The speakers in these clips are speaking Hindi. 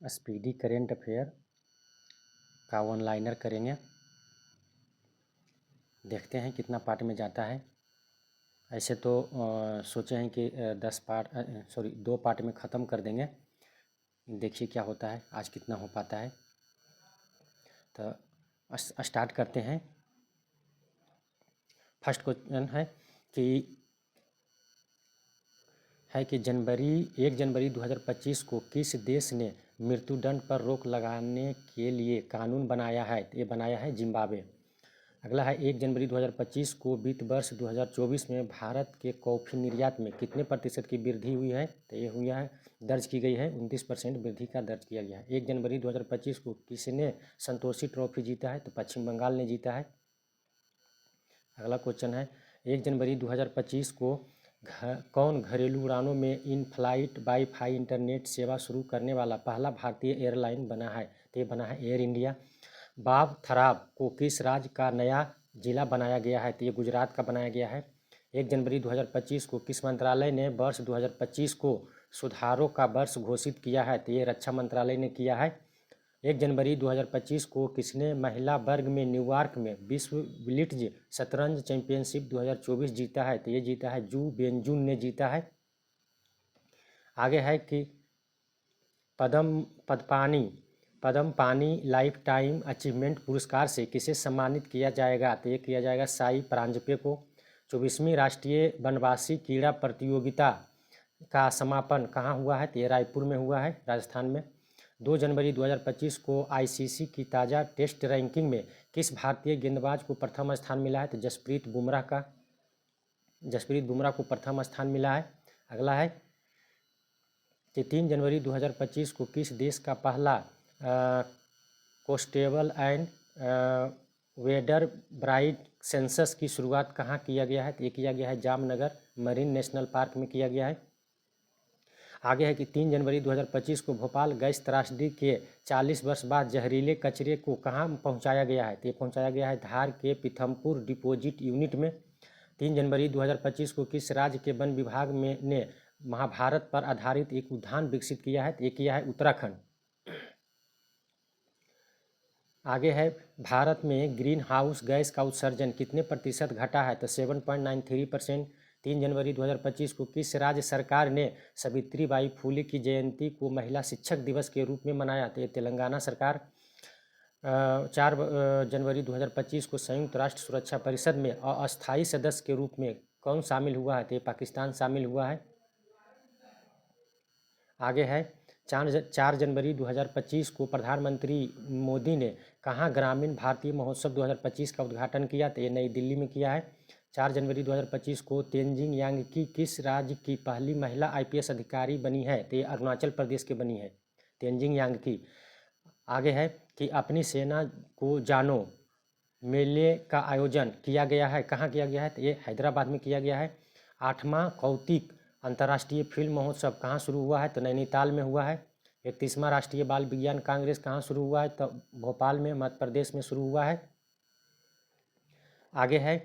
स्पीडी करेंट अफेयर का वन लाइनर करेंगे। देखते हैं कितना पार्ट में जाता है। ऐसे तो सोचे हैं कि 2 पार्ट में ख़त्म कर देंगे। देखिए क्या होता है, आज कितना हो पाता है। तो स्टार्ट करते हैं। फर्स्ट क्वेश्चन है कि 1 जनवरी 2025 को किस देश ने मृत्युदंड पर रोक लगाने के लिए कानून बनाया है? ये बनाया है जिम्बाब्वे। अगला है 1 जनवरी 2025 को वित्त वर्ष 2024 में भारत के कॉफ़ी निर्यात में कितने प्रतिशत की वृद्धि हुई है? तो ये हुई है, दर्ज की गई है 29% वृद्धि का दर्ज किया गया है। 1 जनवरी 2025 को किसने संतोषी ट्रॉफी जीता है? तो पश्चिम बंगाल ने जीता है। अगला क्वेश्चन है 1 जनवरी 2025 को कौन घरेलू उड़ानों में इन फ्लाइट वाईफाई इंटरनेट सेवा शुरू करने वाला पहला भारतीय एयरलाइन बना है? तो ये बना है एयर इंडिया। बाब थराब को किस राज्य का नया जिला बनाया गया है? तो ये गुजरात का बनाया गया है। 1 जनवरी 2025 को किस मंत्रालय ने वर्ष 2025 को सुधारों का वर्ष घोषित किया है? तो ये रक्षा मंत्रालय ने किया है। 1 जनवरी 2025 को किसने महिला वर्ग में न्यूयॉर्क में विश्व ब्लिट्ज शतरंज चैंपियनशिप 2024 जीता है? तो ये जीता है जू बेंजुन ने जीता है। आगे है कि पद्म पानी लाइफ टाइम अचीवमेंट पुरस्कार से किसे सम्मानित किया जाएगा? तो ये किया जाएगा साई परांजपे को। 24वीं राष्ट्रीय वनवासी क्रीड़ा प्रतियोगिता का समापन कहाँ हुआ है? तो ये रायपुर में हुआ है, राजस्थान में। 2 जनवरी 2025 को आईसीसी की ताज़ा टेस्ट रैंकिंग में किस भारतीय गेंदबाज को प्रथम स्थान मिला है? तो जसप्रीत बुमराह को प्रथम स्थान मिला है। अगला है कि 3 जनवरी 2025 को किस देश का पहला coastal and weather bright census की शुरुआत कहाँ किया गया है? तो ये किया गया है जामनगर मरीन नेशनल पार्क में किया गया है। आगे है कि 3 जनवरी 2025 को भोपाल गैस त्रासदी के 40 वर्ष बाद जहरीले कचरे को कहाँ पहुँचाया गया है? तो ये पहुँचाया गया है धार के पीथमपुर डिपोजिट यूनिट में। 3 जनवरी 2025 को किस राज्य के वन विभाग ने महाभारत पर आधारित एक उद्यान विकसित किया है? तो ये किया है उत्तराखंड। आगे है भारत में ग्रीन हाउस गैस का उत्सर्जन कितने प्रतिशत घटा है? तो 7.93%। 3 जनवरी 2025 को किस राज्य सरकार ने सावित्रीबाई फुले की जयंती को महिला शिक्षक दिवस के रूप में मनाया? तो ये तेलंगाना सरकार। 4 जनवरी 2025 को संयुक्त राष्ट्र सुरक्षा परिषद में अस्थायी सदस्य के रूप में कौन शामिल हुआ है? तो ये पाकिस्तान शामिल हुआ है। आगे है 4 जनवरी 2025 को प्रधानमंत्री मोदी ने कहाँ ग्रामीण भारतीय महोत्सव 2025 का उद्घाटन किया? तो ये नई दिल्ली में किया है। 4 जनवरी 2025 को तेनजिंग यांगकी किस राज्य की पहली महिला आईपीएस अधिकारी बनी है? तो ये अरुणाचल प्रदेश की बनी है, तेनजिंग यांगकी। आगे है कि अपनी सेना को जानो मेले का आयोजन किया गया है, कहाँ किया गया है? तो ये हैदराबाद में किया गया है। 8वां कौतिक अंतर्राष्ट्रीय फिल्म महोत्सव कहाँ शुरू हुआ है? तो नैनीताल में हुआ है। 31वां राष्ट्रीय बाल विज्ञान कांग्रेस कहाँ शुरू हुआ है? तो भोपाल में, मध्य प्रदेश में शुरू हुआ है। आगे है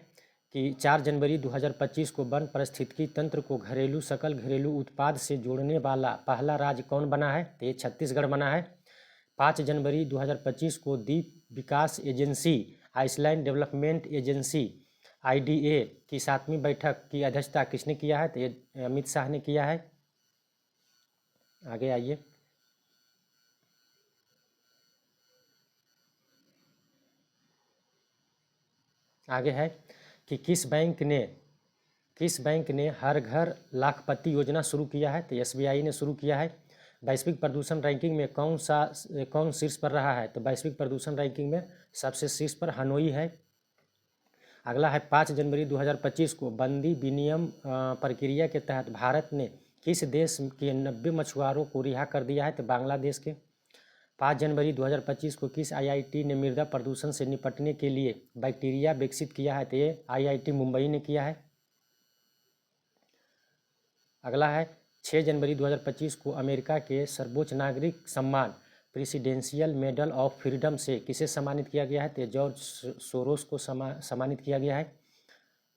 कि 4 जनवरी 2025 को वन पारिस्थितिकी तंत्र को सकल घरेलू उत्पाद से जोड़ने वाला पहला राज्य कौन बना है? तो ये छत्तीसगढ़ बना है। 5 जनवरी 2025 को द्वीप विकास agency Island Development Agency IDA की 7वीं बैठक की अध्यक्षता किसने किया है? तो ये अमित शाह ने किया है। आगे आइए। आगे है कि किस बैंक ने हर घर लाखपति योजना शुरू किया है? तो एसबीआई ने शुरू किया है। वैश्विक प्रदूषण रैंकिंग में कौन शीर्ष पर रहा है? तो वैश्विक प्रदूषण रैंकिंग में सबसे शीर्ष पर हनोई है। अगला है 5 जनवरी 2025 को बंदी विनिमय प्रक्रिया के तहत भारत ने किस देश के 90 मछुआरों को रिहा कर दिया है? तो बांग्लादेश के। 5 जनवरी 2025 को किस आईआईटी ने मृदा प्रदूषण से निपटने के लिए बैक्टीरिया विकसित किया है? तो ये आईआईटी मुंबई ने किया है। अगला है 6 जनवरी 2025 को अमेरिका के सर्वोच्च नागरिक सम्मान प्रेसिडेंशियल मेडल ऑफ फ्रीडम से किसे सम्मानित किया गया है? तो जॉर्ज सोरोस को सम्मानित किया गया है।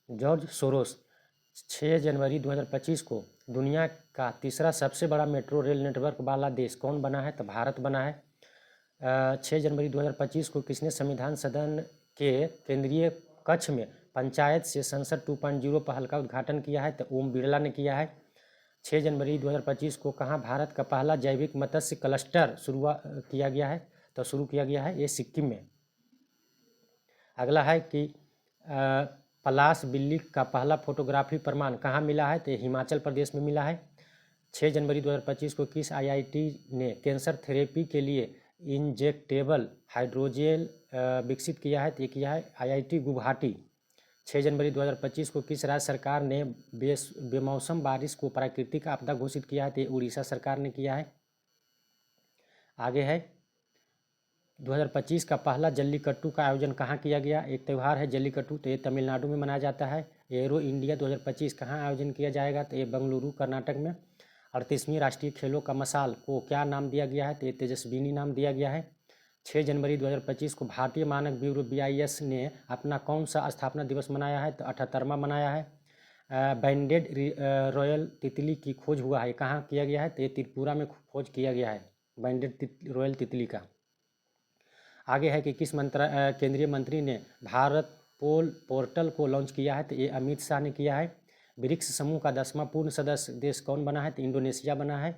जॉर्ज सोरोस 6 जनवरी 2025 को दुनिया का तीसरा सबसे बड़ा मेट्रो रेल नेटवर्क वाला देश कौन बना है? तो भारत बना है। 6 जनवरी 2025 को किसने संविधान सदन के केंद्रीय कक्ष में पंचायत से संसद 2.0 पहल का उद्घाटन किया है? तो ओम बिरला ने किया है। 6 जनवरी 2025 को कहाँ भारत का पहला जैविक मत्स्य क्लस्टर शुरू किया गया है? तो शुरू किया गया है ये सिक्किम में। अगला है कि पलाश बिल्ली का पहला फोटोग्राफी प्रमाण कहाँ मिला है? तो हिमाचल प्रदेश में मिला है। 6 जनवरी 2025 को किस आईआईटी ने कैंसर थेरेपी के लिए इंजेक्टेबल हाइड्रोजेल विकसित किया है? तो ये किया है आईआईटी गुवाहाटी। 6 जनवरी 2025 को किस राज्य सरकार ने बेमौसम बारिश को प्राकृतिक आपदा घोषित किया है? तो ये उड़ीसा सरकार ने किया है। आगे है 2025 का पहला जल्लीकट्टू का आयोजन कहाँ किया गया? एक त्यौहार है जल्लीकट्टू, तो ये तमिलनाडु में मनाया जाता है। एरो इंडिया 2025 कहाँ आयोजन किया जाएगा? तो ये बेंगलुरु कर्नाटक में। 38वीं राष्ट्रीय खेलों का मशाल को क्या नाम दिया गया है? तो ये तेजस्विनी नाम दिया गया है। 6 जनवरी 2025 को भारतीय मानक ब्यूरो BIS ने अपना कौन सा स्थापना दिवस मनाया है? तो 78वां मनाया है। बैंडेड रॉयल तितली की खोज हुआ है, कहाँ किया गया है? तो ये त्रिपुरा में खोज किया गया है बैंडेड रॉयल तितली का। आगे है कि किस केंद्रीय मंत्री ने भारत पोल पोर्टल को लॉन्च किया है? तो ये अमित शाह ने किया है। ब्रिक्स समूह का 10वां पूर्ण सदस्य देश कौन बना है? तो इंडोनेशिया बना है।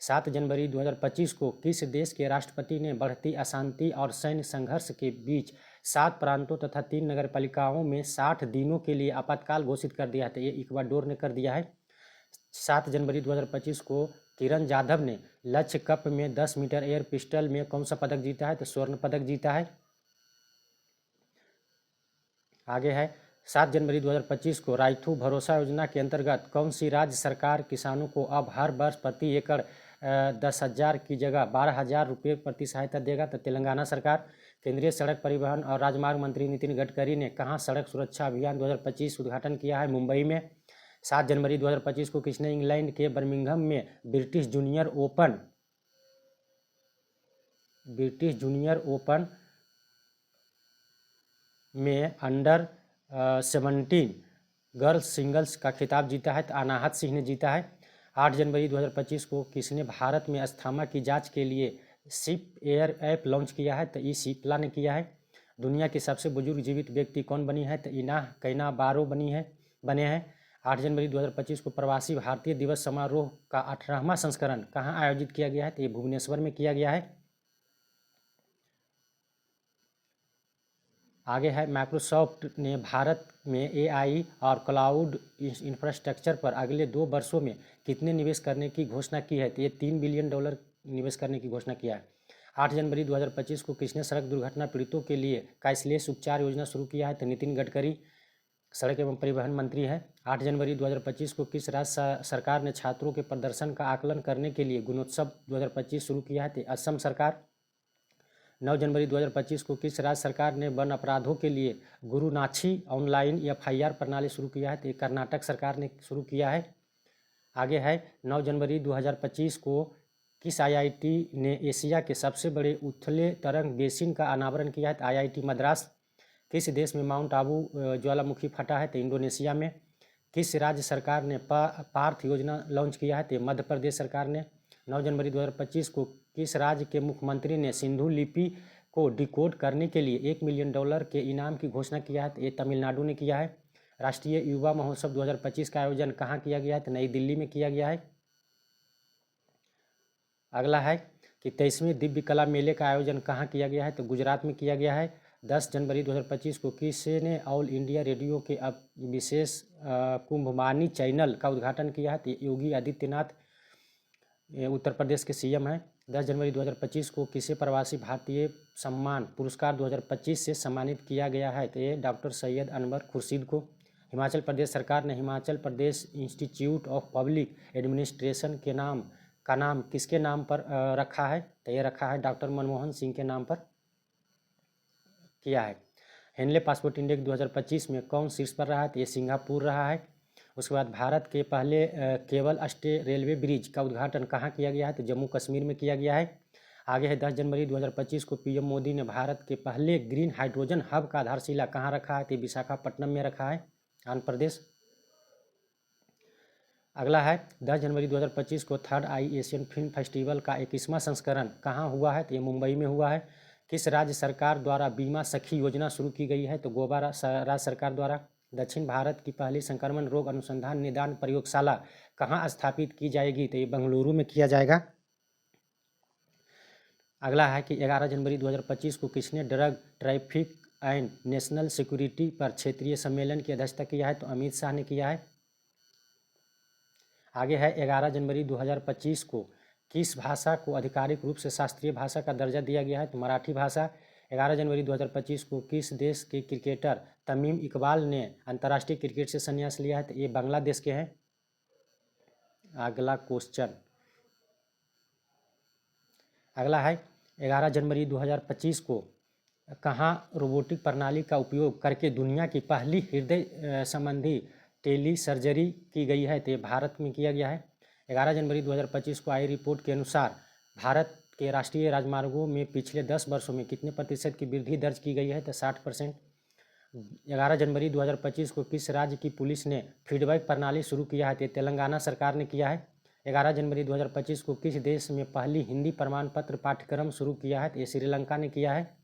7 जनवरी 2025 को किस देश के राष्ट्रपति ने बढ़ती अशांति और सैन्य संघर्ष के बीच 7 प्रांतों तथा 3 नगरपालिकाओं में 60 दिनों के लिए आपातकाल घोषित कर दिया है? तो ये इक्वाडोर ने कर दिया है। 7 जनवरी 2025 को किरण जाधव ने लक्ष्य कप में 10 मीटर एयर पिस्टल में कौन सा पदक जीता है? तो स्वर्ण पदक जीता है। आगे है 7 जनवरी 2025 को राइथू भरोसा योजना के अंतर्गत कौन सी राज्य सरकार किसानों को अब हर वर्ष प्रति एकड़ 10,000 की जगह 12,000 रुपये प्रति सहायता देगा? तो तेलंगाना सरकार। केंद्रीय सड़क परिवहन और राजमार्ग मंत्री नितिन गडकरी ने कहाँ सड़क सुरक्षा अभियान 2025 उद्घाटन किया है? मुंबई में। 7 जनवरी 2025 को किसने इंग्लैंड के बर्मिंघम में ब्रिटिश जूनियर ओपन में अंडर 17 गर्ल्स सिंगल्स का खिताब जीता है? तो अनाहत सिंह ने जीता है। 8 जनवरी 2025 को किसने भारत में अस्थमा की जांच के लिए शिप एयर ऐप लॉन्च किया है? तो ई शिप्ला ने किया है। दुनिया की सबसे बुजुर्ग जीवित व्यक्ति कौन बनी है? तो इना कैना बारो बने हैं। 8 जनवरी 2025 को प्रवासी भारतीय दिवस समारोह का 18वां संस्करण कहाँ आयोजित किया गया है? तो ये भुवनेश्वर में किया गया है। आगे है माइक्रोसॉफ्ट ने भारत में AI और क्लाउड इंफ्रास्ट्रक्चर पर अगले 2 वर्षों में कितने निवेश करने की घोषणा की है? तो ये $3 बिलियन निवेश करने की घोषणा किया है। 8 जनवरी 2025 को किसने सड़क दुर्घटना पीड़ितों के लिए कैशलेस उपचार योजना शुरू किया है? तो नितिन गडकरी सड़क एवं परिवहन मंत्री है। 8 जनवरी 2025 को किस राज्य सरकार ने छात्रों के प्रदर्शन का आकलन करने के लिए गुणोत्सव 2025 शुरू किया है? तो असम सरकार। 9 जनवरी 2025 को किस राज्य सरकार ने वन अपराधों के लिए गुरुनाछी ऑनलाइन FIR प्रणाली शुरू किया है? तो कर्नाटक सरकार ने शुरू किया है। आगे है 9 जनवरी 2025 को किस IIT ने एशिया के सबसे बड़े उथले तरंग बेसिन का अनावरण किया है? तो IIT मद्रास। किस देश में माउंट आबू ज्वालामुखी फटा है? तो इंडोनेशिया में। किस राज्य सरकार ने पार्थ योजना लॉन्च किया है? तो मध्य प्रदेश सरकार ने। 9 जनवरी 2025 को किस राज्य के मुख्यमंत्री ने सिंधु लिपि को डिकोड करने के लिए $1 मिलियन के इनाम की घोषणा किया है? तो ये तमिलनाडु ने किया है। राष्ट्रीय युवा महोत्सव 2025 का आयोजन कहाँ किया गया है? तो नई दिल्ली में किया गया है। अगला है कि 23वें दिव्य कला मेले का आयोजन कहाँ किया गया है? तो गुजरात में किया गया है। 10 जनवरी 2025 को किसने ऑल इंडिया रेडियो के अब विशेष कुंभमानी चैनल का उद्घाटन किया है? तो योगी आदित्यनाथ उत्तर प्रदेश के CM हैं। 10 जनवरी 2025 को किसे प्रवासी भारतीय सम्मान पुरस्कार 2025 से सम्मानित किया गया है? तो ये डॉक्टर सैयद अनवर खुर्शीद को। हिमाचल प्रदेश सरकार ने Himachal Pradesh institute of public administration के नाम किसके नाम पर रखा है? तो ये रखा है डॉक्टर मनमोहन सिंह के नाम पर किया है। हेनले पासपोर्ट इंडेक्स 2025 में कौन शीर्ष पर रहा है? तो ये सिंगापुर रहा है। उसके बाद भारत के पहले केबल स्टे रेलवे ब्रिज का उद्घाटन कहाँ किया गया है? तो जम्मू कश्मीर में किया गया है। आगे है 10 जनवरी 2025 को PM मोदी ने भारत के पहले ग्रीन हाइड्रोजन हब का आधारशिला कहाँ रखा है? तो विशाखापट्टनम में रखा है, आंध्र प्रदेश। अगला है 10 जनवरी 2025 को थर्ड आई एशियन फिल्म फेस्टिवल का 21वां संस्करण कहाँ हुआ है? तो ये मुंबई में हुआ है। किस राज्य सरकार द्वारा बीमा सखी योजना शुरू की गई है? तो गोवा राज्य सरकार द्वारा। दक्षिण भारत की पहली संक्रमण रोग अनुसंधान निदान प्रयोगशाला कहाँ स्थापित की जाएगी? तो ये बेंगलुरु में किया जाएगा। अगला है कि 11 जनवरी 2025 को किसने drug traffic and national security पर क्षेत्रीय सम्मेलन की अध्यक्षता किया है? तो अमित शाह ने किया है। आगे है 11 जनवरी 2025 को किस भाषा को आधिकारिक रूप से शास्त्रीय भाषा का दर्जा दिया गया है? तो मराठी भाषा। 11 जनवरी 2025 को किस देश के क्रिकेटर तमीम इकबाल ने अंतर्राष्ट्रीय क्रिकेट से संन्यास लिया है? तो ये बांग्लादेश के हैं। अगला क्वेश्चन, अगला है 11 जनवरी 2025 को कहाँ रोबोटिक प्रणाली का उपयोग करके दुनिया की पहली हृदय संबंधी टेली सर्जरी की गई है? तो ये भारत में किया गया है। 11 जनवरी 2025 को आई रिपोर्ट के अनुसार भारत के राष्ट्रीय राजमार्गों में पिछले 10 वर्षों में कितने प्रतिशत की वृद्धि दर्ज की गई है? तो 60%। 11 जनवरी 2025 को किस राज्य की पुलिस ने फीडबैक प्रणाली शुरू किया है? तो तेलंगाना सरकार ने किया है। 11 जनवरी 2025 को किस देश में पहली हिंदी प्रमाण पत्र पाठ्यक्रम शुरू किया है? तो ये श्रीलंका ने किया है।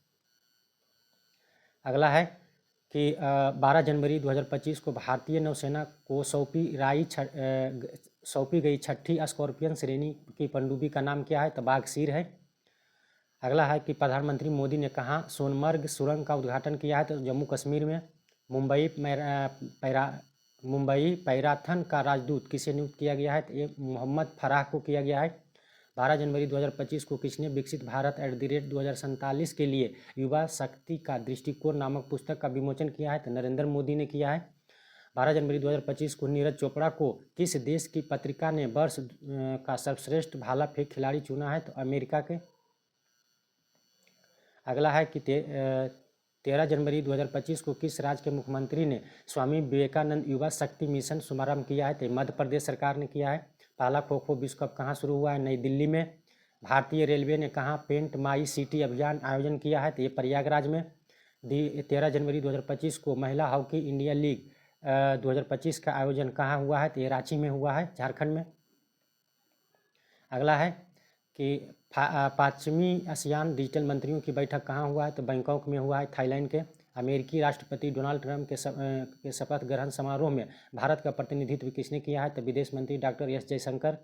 अगला है कि 12 जनवरी 2025 को भारतीय नौसेना को सौंपी गई छठी स्कॉर्पियन श्रेणी की पनडुब्बी का नाम क्या है? तो बाघसीर है। अगला है कि प्रधानमंत्री मोदी ने कहाँ सोनमर्ग सुरंग का उद्घाटन किया है? तो जम्मू कश्मीर में। मुंबई पैराथन का राजदूत किसे नियुक्त किया गया है? तो ये मोहम्मद फराह को किया गया है। 12 जनवरी 2025 को किसने विकसित भारत @2047 के लिए युवा शक्ति का दृष्टिकोण नामक पुस्तक का विमोचन किया है? तो नरेंद्र मोदी ने किया है। 12 जनवरी 2025 को नीरज चोपड़ा को किस देश की पत्रिका ने वर्ष का सर्वश्रेष्ठ भाला फेंक खिलाड़ी चुना है? तो अमेरिका के। अगला है कि 13 जनवरी 2025 को किस राज्य के मुख्यमंत्री ने स्वामी विवेकानंद युवा शक्ति मिशन शुभारंभ किया है? तो मध्य प्रदेश सरकार ने किया है। पहला खो खो विश्व कप कहाँ शुरू हुआ है? नई दिल्ली में। भारतीय रेलवे ने कहाँ पेंट माई सिटी अभियान आयोजन किया है? तो ये प्रयागराज में। 13 जनवरी 2025 को महिला हॉकी इंडिया लीग 2025 का आयोजन कहाँ हुआ है? तो ये रांची में हुआ है, झारखंड में। अगला है कि 5वीं आसियान डिजिटल मंत्रियों की बैठक कहाँ हुआ है? तो बैंकॉक में हुआ है, थाईलैंड के। अमेरिकी राष्ट्रपति डोनाल्ड ट्रंप के शपथ ग्रहण समारोह में भारत का प्रतिनिधित्व किसने किया है? तो विदेश मंत्री डॉक्टर एस जयशंकर।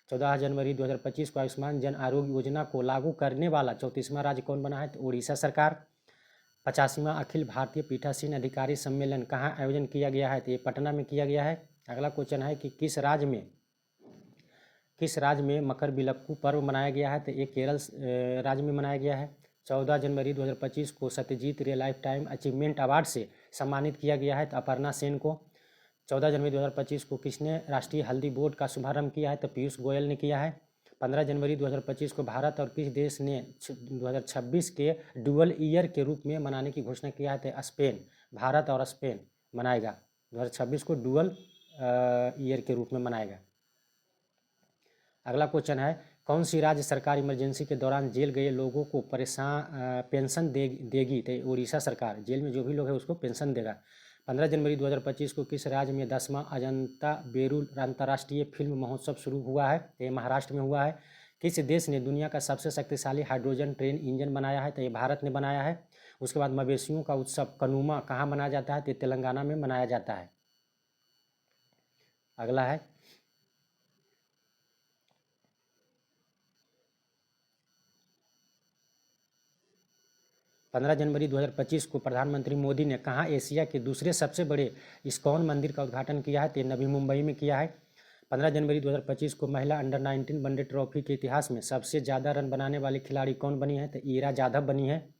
14 जनवरी 2025 को आयुष्मान जन आरोग्य योजना को लागू करने वाला 34वां राज्य कौन बना है? तो उड़ीसा सरकार। 85वां अखिल भारतीय पीठासीन अधिकारी सम्मेलन कहाँ आयोजन किया गया है? तो ये पटना में किया गया है। अगला क्वेश्चन है कि किस राज्य में मकरविलक्कू पर्व मनाया गया है? तो ये केरल राज्य में मनाया गया है। 14 जनवरी 2025 को सत्यजीत रे लाइफ टाइम अचीवमेंट अवार्ड से सम्मानित किया गया है, तो अपर्णा सेन को। 14 जनवरी 2025 को किसने राष्ट्रीय हल्दी बोर्ड का शुभारंभ किया है? तो पीयूष गोयल ने किया है। 15 जनवरी 2025 को भारत और किस देश ने 2026 के डुअल ईयर के रूप में मनाने की घोषणा किया है? तो स्पेन। भारत और स्पेन मनाएगा 2026 को डुअल ईयर के रूप में मनाएगा। अगला क्वेश्चन है कौन सी राज्य सरकार इमरजेंसी के दौरान जेल गए लोगों को पेंशन देगी? तो उड़ीसा सरकार जेल में जो भी लोग हैं उसको पेंशन देगा। 15 जनवरी 2025 को किस राज्य में 10वां अजंता बेरूल अंतर्राष्ट्रीय फिल्म महोत्सव शुरू हुआ है? तो ये महाराष्ट्र में हुआ है। किस देश ने दुनिया का सबसे शक्तिशाली हाइड्रोजन ट्रेन इंजन बनाया है? तो ये भारत ने बनाया है। उसके बाद मवेशियों का उत्सव कनुमा कहाँ मनाया जाता है? तो तेलंगाना में मनाया जाता है। अगला है 15 जनवरी 2025 को प्रधानमंत्री मोदी ने कहाँ एशिया के दूसरे सबसे बड़े इस्कॉन मंदिर का उद्घाटन किया है? तो नवी मुंबई में किया है। 15 जनवरी 2025 को महिला अंडर-19 वनडे ट्रॉफी के इतिहास में सबसे ज़्यादा रन बनाने वाली खिलाड़ी कौन बनी है? तो ईरा जाधव बनी है।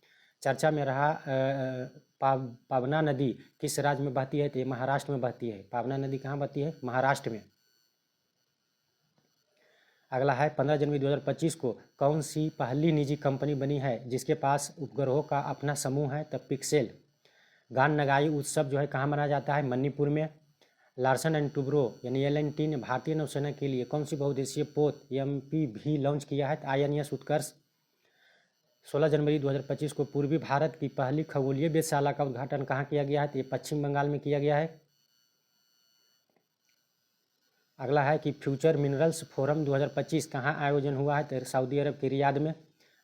चर्चा में रहा पावना नदी किस राज्य में बहती है? तो ये महाराष्ट्र में बहती है। पावना नदी कहाँ बहती है? महाराष्ट्र में। अगला है 15 जनवरी 2025 को कौन सी पहली निजी कंपनी बनी है जिसके पास उपग्रहों का अपना समूह है? तब पिक्सेल। गान नगाई उत्सव जो है कहाँ मनाया जाता है? मणिपुर में। लार्सन एंड टुब्रो यानी LNT ने भारतीय नौसेना के लिए कौन सी बहुउद्देशीय पोत MPV लॉन्च किया है? INS उत्कर्ष। 16 जनवरी 2025 को पूर्वी भारत की पहली खगोलीय वेधशाला का उद्घाटन कहाँ किया गया है? तो ये पश्चिम बंगाल में किया गया है। अगला है कि फ्यूचर मिनरल्स फोरम 2025 कहाँ आयोजन हुआ है, तो सऊदी अरब के रियाद में।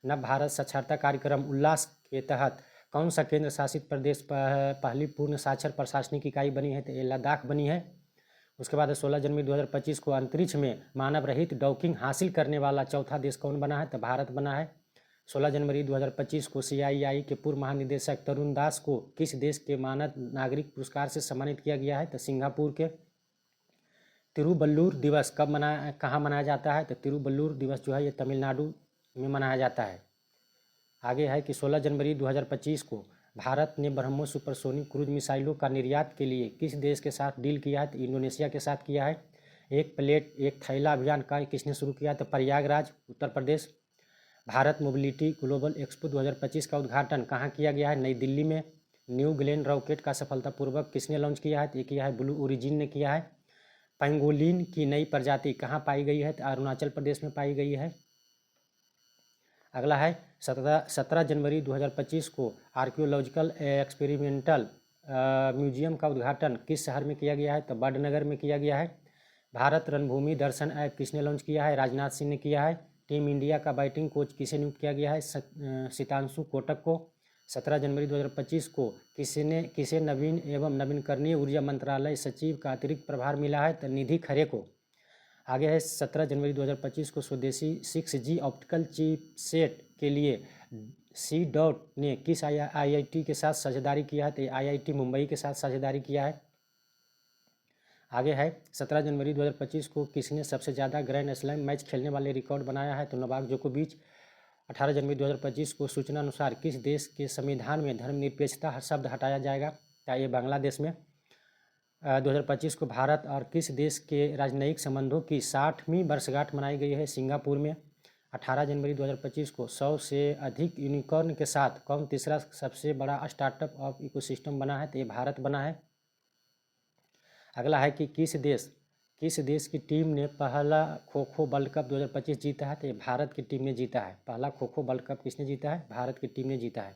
नव भारत साक्षरता कार्यक्रम उल्लास के तहत कौन सा केंद्र शासित प्रदेश पहली पूर्ण साक्षर प्रशासनिक इकाई बनी है, तो ये लद्दाख बनी है। उसके बाद 16 जनवरी 2025 को अंतरिक्ष में मानव रहित डॉकिंग हासिल करने वाला चौथा देश कौन बना है, तो भारत बना है। 16 जनवरी 2025 को CII के पूर्व महानिदेशक तरुण दास को किस देश के मानद नागरिक पुरस्कार से सम्मानित किया गया है, तो सिंगापुर के। तिरुवल्लुर दिवस कहाँ मनाया जाता है, तो तिरुवल्लुर दिवस जो है ये तमिलनाडु में मनाया जाता है। आगे है कि 16 जनवरी 2025 को भारत ने ब्रह्मोस सुपरसोनिक क्रूज मिसाइलों का निर्यात के लिए किस देश के साथ डील किया है, तो इंडोनेशिया के साथ किया है। एक प्लेट एक थैला अभियान का किसने शुरू किया, तो Prayagraj Uttar Pradesh. Bharat mobility global expo 2025 का उद्घाटन कहाँ किया गया है, नई दिल्ली में। न्यू ग्लेन रॉकेट का सफलतापूर्वक किसने लॉन्च किया है, तो ये किया है ब्लू ओरिजिन ने किया है। पेंगोलिन की नई प्रजाति कहाँ पाई गई है, तो अरुणाचल प्रदेश में पाई गई है। अगला है 17 जनवरी 2025 को आर्कियोलॉजिकल एक्सपेरिमेंटल म्यूजियम का उद्घाटन किस शहर में किया गया है, तो बड़नगर में किया गया है। भारत रणभूमि दर्शन ऐप किसने लॉन्च किया है, राजनाथ सिंह ने किया है। टीम इंडिया का बैटिंग कोच किसे नियुक्त किया गया है, सितांशु कोटक को। 17 जनवरी 2025 को किसे नवीन एवं नवीनकरणीय ऊर्जा मंत्रालय सचिव का अतिरिक्त प्रभार मिला है, तो निधि खरे को। आगे है 17 जनवरी 2025 को स्वदेशी 6G ऑप्टिकल चिपसेट के लिए C-DOT ने किस IIT के साथ साझेदारी किया है, तो IIT मुंबई के साथ साझेदारी किया है। आगे है 17 जनवरी 2025 को किसने सबसे ज़्यादा ग्रैंड स्लैम मैच खेलने वाले रिकॉर्ड बनाया है, तो नोवाक जोकोविच। 18 जनवरी 2025 को सूचना अनुसार किस देश के संविधान में धर्मनिरपेक्षता शब्द हटाया जाएगा, क्या ये बांग्लादेश में। 2025 को भारत और किस देश के राजनयिक संबंधों की 60वीं वर्षगांठ मनाई गई है, सिंगापुर में। 18 जनवरी 2025 को 100 से अधिक यूनिकॉर्न के साथ कौन तीसरा सबसे बड़ा स्टार्टअप ऑफ इकोसिस्टम बना है, तो ये भारत बना है। अगला है कि किस देश की टीम ने पहला खो खो वर्ल्ड कप 2025 जीता है, तो ये भारत की टीम ने जीता है। पहला खो खो वर्ल्ड कप किसने जीता है, भारत की टीम ने जीता है।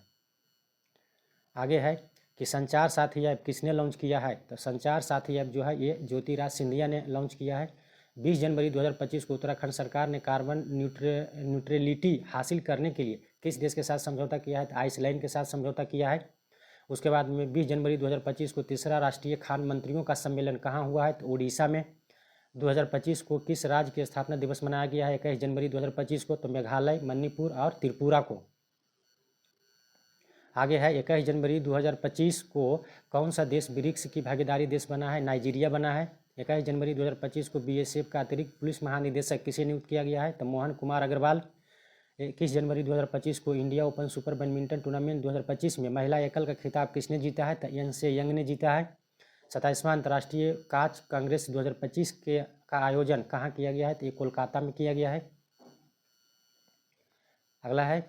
आगे है कि संचार साथी ऐप किसने लॉन्च किया है, तो संचार साथी ऐप जो है ये ज्योतिराज सिंधिया ने लॉन्च किया है। 20 जनवरी 2025 को उत्तराखंड सरकार ने कार्बन न्यूट्रलिटी हासिल करने के लिए किस देश के साथ समझौता किया है, तो आइसलैंड के साथ समझौता किया है। उसके बाद में 20 जनवरी 2025 को तीसरा राष्ट्रीय खान मंत्रियों का सम्मेलन कहाँ हुआ है, तो उड़ीसा में। 2025 को किस राज्य के स्थापना दिवस मनाया गया है 21 जनवरी 2025 को, तो मेघालय, मणिपुर और त्रिपुरा को। आगे है 21 जनवरी 2025 को कौन सा देश ब्रिक्स की भागीदारी देश बना है, नाइजीरिया बना है। 21 जनवरी 2025 को BSF का अतिरिक्त पुलिस महानिदेशक किसे नियुक्त किया गया है, तो मोहन कुमार अग्रवाल। 21 जनवरी 2025 को India open super badminton tournament 2025 में महिला एकल का खिताब किसने जीता है, तो एनसे यंग ने जीता है। 27वां अंतर्राष्ट्रीय कांच कांग्रेस 2025 का आयोजन कहाँ किया गया है, तो ये कोलकाता में किया गया है। अगला है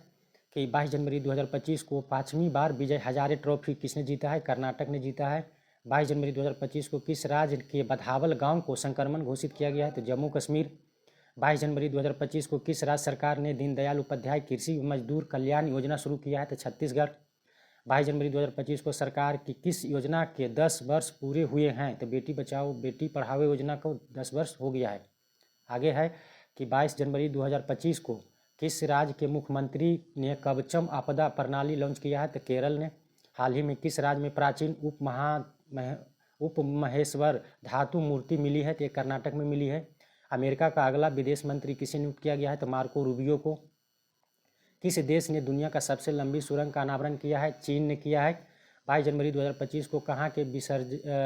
कि 22 जनवरी 2025 को 5वीं बार विजय हजारे ट्रॉफी किसने जीता है, कर्नाटक ने जीता है। 22 जनवरी 2025 को किस राज्य के बधावल गांव को संक्रमण घोषित किया गया है, तो जम्मू कश्मीर। 22 जनवरी 2025 को किस राज्य सरकार ने दीनदयाल उपाध्याय कृषि मजदूर कल्याण योजना शुरू किया है, तो छत्तीसगढ़। 22 जनवरी 2025 को सरकार की किस योजना के 10 वर्ष पूरे हुए हैं, तो बेटी बचाओ बेटी पढ़ाओ योजना को 10 वर्ष हो गया है। आगे है कि 22 जनवरी 2025 को किस राज्य के मुख्यमंत्री ने कवचम आपदा प्रणाली लॉन्च किया है, तो केरल ने। हाल ही में किस राज्य में प्राचीन उपमहेश्वर धातु मूर्ति मिली है, तो ये कर्नाटक में मिली है। अमेरिका का अगला विदेश मंत्री किसे नियुक्त किया गया है, तो मार्को रूबियो को। किस देश ने दुनिया का सबसे लंबी सुरंग का अनावरण किया है, चीन ने किया है। 22 जनवरी 2025 को कहाँ के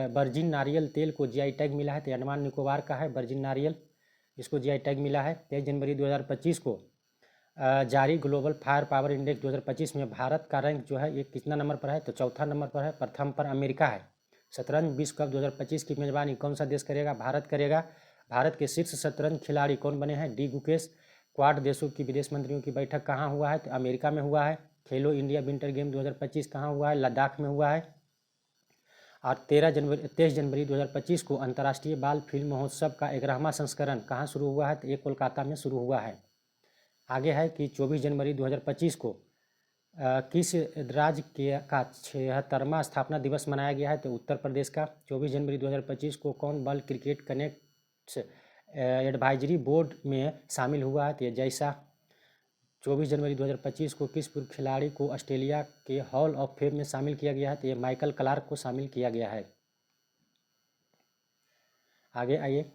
वर्जिन नारियल तेल को GI टैग मिला है, तो अंडमान निकोबार का है वर्जिन नारियल, इसको GI टैग मिला है। 23 जनवरी 2025 को जारी ग्लोबल फायर पावर इंडेक्स 2025 में भारत का रैंक जो है ये कितना नंबर पर है, तो चौथा नंबर पर है, प्रथम पर अमेरिका है। शतरंज विश्व कप 2025 की मेजबानी कौन सा देश करेगा, भारत करेगा। भारत के शीर्ष शतरंज खिलाड़ी कौन बने हैं, डी गुकेश। क्वाड देशों की विदेश मंत्रियों की बैठक कहाँ हुआ है, तो अमेरिका में हुआ है। खेलो इंडिया विंटर गेम 2025 कहाँ हुआ है, लद्दाख में हुआ है। और 23 जनवरी 2025 को अंतर्राष्ट्रीय बाल फिल्म महोत्सव का 11वां संस्करण कहाँ शुरू हुआ है, तो ये कोलकाता में शुरू हुआ है। आगे है कि 24 जनवरी 2025 को किस राज्य का 76वां स्थापना दिवस मनाया गया है, तो उत्तर प्रदेश का। 24 जनवरी 2025 को कौन world cricket connect advisory board में शामिल हुआ है। तो ये जैसा 24 जनवरी 2025 को किस पूर्व खिलाड़ी को ऑस्ट्रेलिया के हॉल ऑफ फेम में शामिल किया गया है? तो ये माइकल क्लार्क को शामिल किया गया है। आगे आइए,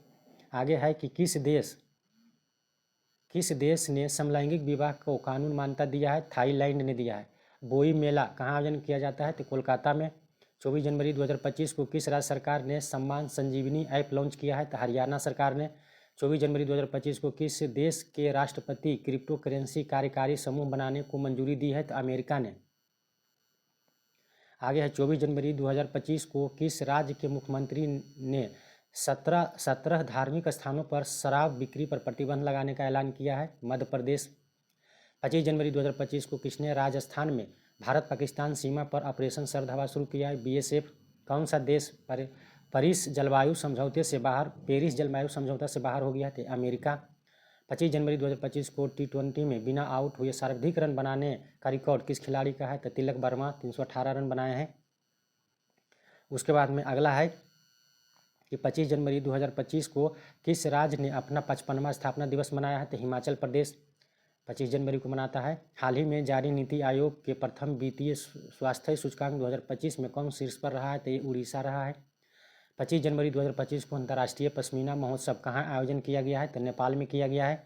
आगे है कि किस देश ने समलैंगिक विवाह को कानून मान्यता दिया है? थाईलैंड ने दिया है। बोई मेला कहाँ आयोजन किया जाता है? तो कोलकाता में। 24 जनवरी 2025 को किस राज्य सरकार ने सम्मान संजीवनी ऐप लॉन्च किया है? तो हरियाणा सरकार ने। 24 जनवरी 2025 को किस देश के राष्ट्रपति क्रिप्टो करेंसी कार्यकारी समूह बनाने को मंजूरी दी है? तो अमेरिका ने। आगे है 24 जनवरी 2025 को किस राज्य के मुख्यमंत्री ने 17 धार्मिक स्थानों पर शराब बिक्री पर प्रतिबंध लगाने का ऐलान किया है? मध्य प्रदेश। 25 जनवरी 2025 को किसने राजस्थान में भारत पाकिस्तान सीमा पर ऑपरेशन सरदवा शुरू किया है? बीएसएफ। कौन सा देश पेरिस जलवायु समझौते से बाहर हो गया? है अमेरिका। 25 जनवरी 2025 को T20 में बिना आउट हुए सर्वाधिक रन बनाने का रिकॉर्ड किस खिलाड़ी का है? तो तिलक वर्मा 318 रन बनाए हैं। उसके बाद में अगला है कि 25 जनवरी 2025 को किस राज्य ने अपना 55वां स्थापना दिवस मनाया है? तो हिमाचल प्रदेश 25 जनवरी को मनाता है। हाल ही में जारी नीति आयोग के प्रथम वित्तीय स्वास्थ्य सूचकांक 2025 में कौन शीर्ष पर रहा है? तो ये उड़ीसा रहा है। 25 जनवरी 2025 को अंतर्राष्ट्रीय पश्मीना महोत्सव कहाँ आयोजन किया गया है? तो नेपाल में किया गया है।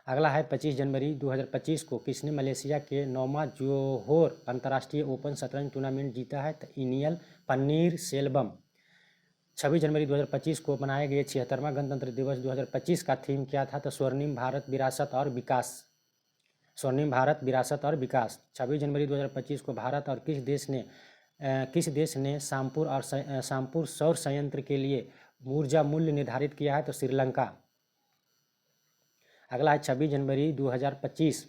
अगला है 25 जनवरी 2025 को किसने मलेशिया के 9वां जोहोर अंतर्राष्ट्रीय ओपन शतरंज टूर्नामेंट जीता है? तो इनियल पन्नीर सेल्वम। 26 जनवरी 2025 को मनाए गए 76वां गणतंत्र दिवस 2025 का थीम क्या था? तो स्वर्णिम भारत विरासत और विकास। 26 जनवरी 2025 को भारत और किस देश ने शामपुर सौर संयंत्र के लिए ऊर्जा मूल्य निर्धारित किया है? तो श्रीलंका। अगला है 26 जनवरी 2025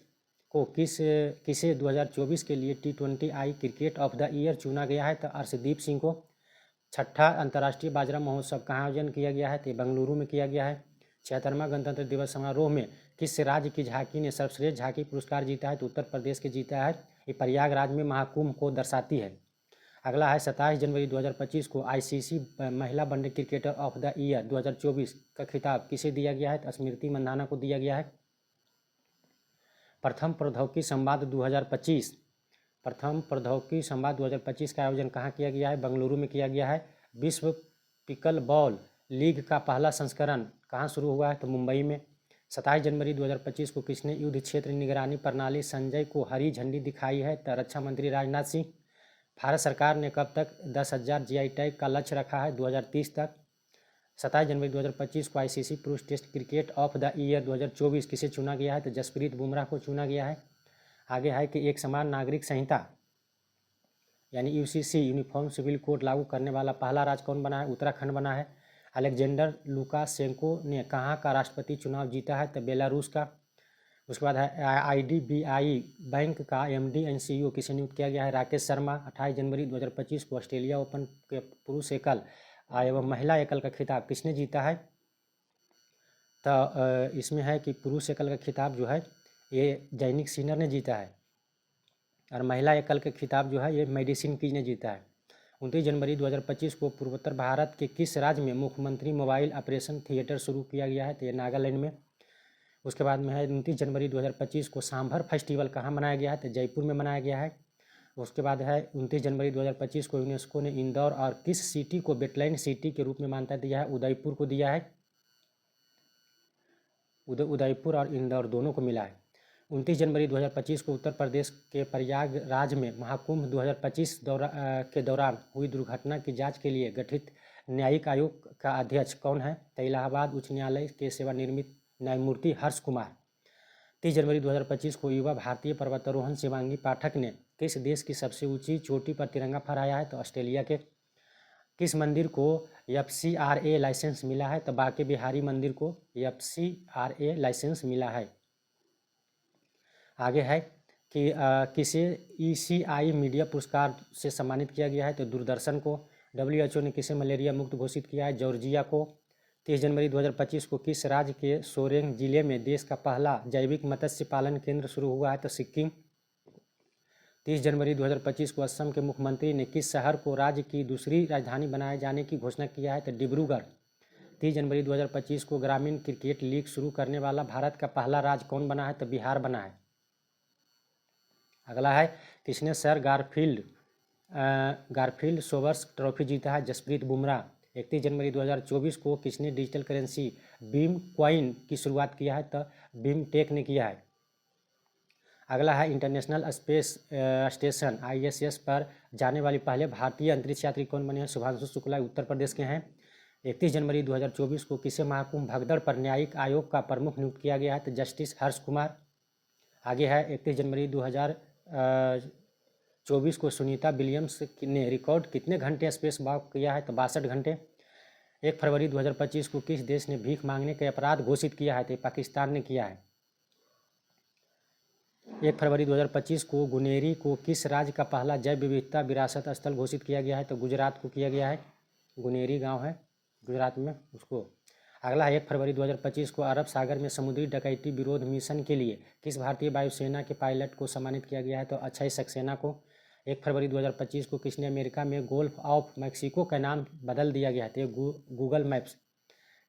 को किसे 2024 के लिए T20I cricket of the year चुना गया है? तो अर्शदीप सिंह को। 6ठा अंतर्राष्ट्रीय बाजरा महोत्सव कहाँ आयोजन किया गया है? तो बेंगलुरु में किया गया है। 76वां गणतंत्र दिवस समारोह में किस राज्य की झांकी ने सर्वश्रेष्ठ झांकी पुरस्कार जीता है? तो उत्तर प्रदेश के जीता है। ये प्रयागराज में महाकुंभ को दर्शाती है। अगला है 27 जनवरी 2025 को ICC महिला one day cricketer of the year 2024 का खिताब किसे दिया गया है? तो स्मृति मंधाना को दिया गया है। प्रथम प्रौद्योगिकी संवाद 2025 का आयोजन कहाँ किया गया है? बेंगलुरु में किया गया है। विश्व पिकल बॉल लीग का पहला संस्करण कहाँ शुरू हुआ है? तो मुंबई में। 27 जनवरी 2025 को किसने युद्ध क्षेत्र निगरानी प्रणाली संजय को हरी झंडी दिखाई है? तो रक्षा मंत्री राजनाथ सिंह। भारत सरकार ने कब तक 10,000 GI टैग का लक्ष्य रखा है? 2030 तक। 27 जनवरी 2025 को ICC पुरुष test cricket of the year 2024 किसे चुना गया है? तो जसप्रीत बुमराह को चुना गया है। आगे है कि एक समान नागरिक संहिता यानी UCC यूनिफॉर्म सिविल कोड लागू करने वाला पहला राज्य कौन बना है? उत्तराखंड बना है। अलेक्जेंडर लुकाशेंको ने कहाँ का राष्ट्रपति चुनाव जीता है? तो बेलारूस का। उसके बाद है IDBI बैंक का MD एंड CEO किसे नियुक्त किया गया है? राकेश शर्मा। 28 जनवरी 2025 को ऑस्ट्रेलिया ओपन के पुरुष एकल एवं महिला एकल का खिताब किसने जीता है? तो इसमें है कि पुरुष एकल का खिताब जो है ये जैनिक सिनर ने जीता है और महिला एकल का खिताब जो है ये मेडिसिन कीज ने जीता है। 29 जनवरी 2025 को पूर्वोत्तर भारत के किस राज्य में मुख्यमंत्री मोबाइल ऑपरेशन थिएटर शुरू किया गया है? तो ये नागालैंड में। उसके बाद में है 29 जनवरी 2025 को सांभर फेस्टिवल कहाँ मनाया गया है? तो जयपुर में मनाया गया है। उसके बाद है 29 जनवरी 2025 को यूनेस्को ने इंदौर और किस सिटी को वेटलैंड सिटी के रूप में मान्यता दिया है? उदयपुर को दिया है। उदयपुर और इंदौर दोनों को मिला है। 29 जनवरी 2025 को उत्तर प्रदेश के प्रयागराज में महाकुंभ 2025 के दौरान हुई दुर्घटना की जांच के लिए गठित न्यायिक आयोग का अध्यक्ष कौन है? तो इलाहाबाद उच्च न्यायालय के सेवानिवृत्त न्यायमूर्ति हर्ष कुमार। 30 जनवरी 2025 को युवा भारतीय पर्वतारोहण शिवांगी पाठक ने किस देश की सबसे ऊंची चोटी पर तिरंगा फहराया है? तो ऑस्ट्रेलिया के। किस मंदिर को FCRA लाइसेंस मिला है? तो बांके बिहारी मंदिर को FCRA लाइसेंस मिला है। आगे है कि किसे ECI मीडिया पुरस्कार से सम्मानित किया गया है? तो दूरदर्शन को। WHO ने किसे मलेरिया मुक्त घोषित किया है? जॉर्जिया को। 30 जनवरी 2025 को किस राज्य के सोरेंग जिले में देश का पहला जैविक मत्स्य पालन केंद्र शुरू हुआ है? तो सिक्किम। 30 जनवरी 2025 को असम के मुख्यमंत्री ने किस शहर को राज्य की दूसरी राजधानी बनाए जाने की घोषणा किया है? तो डिब्रूगढ़। 30 जनवरी 2025 को ग्रामीण क्रिकेट लीग शुरू करने वाला भारत का पहला राज्य कौन बना है? तो बिहार बना है। अगला है, किसने सर गारफील्ड सोबर्स ट्रॉफी जीता है? जसप्रीत बुमराह। 31 जनवरी 2024 को किसने डिजिटल करेंसी बीम कॉइन की शुरुआत किया है? तो बीमटेक ने किया है। अगला है, इंटरनेशनल स्पेस स्टेशन ISS पर जाने वाली पहले भारतीय अंतरिक्ष यात्री कौन बने हैं? शुभांशु शुक्ला उत्तर प्रदेश के हैं। 31 जनवरी 2024 को किसे महाकुंभ भगदड़ पर न्यायिक आयोग का प्रमुख नियुक्त किया गया है? तो जस्टिस हर्ष कुमार। आगे है, 31 जनवरी 2024 को सुनीता विलियम्स ने रिकॉर्ड कितने घंटे स्पेस वॉक किया है? तो 62 घंटे। 1 फरवरी 2025 को किस देश ने भीख मांगने के अपराध घोषित किया है? तो पाकिस्तान ने किया है। 1 फरवरी 2025 को गुनेरी को किस राज्य का पहला जैव विविधता विरासत स्थल घोषित किया गया है? तो गुजरात को किया गया है। गुनेरी गांव है गुजरात में उसको। अगला है, 1 फरवरी 2025 को अरब सागर में समुद्री डकैती विरोध मिशन के लिए किस भारतीय वायुसेना के पायलट को सम्मानित किया गया है? तो अक्षय सक्सेना को। 1 फरवरी 2025 को किसने अमेरिका में गोल्फ ऑफ मैक्सिको का नाम बदल दिया गया है? तो गूगल मैप्स।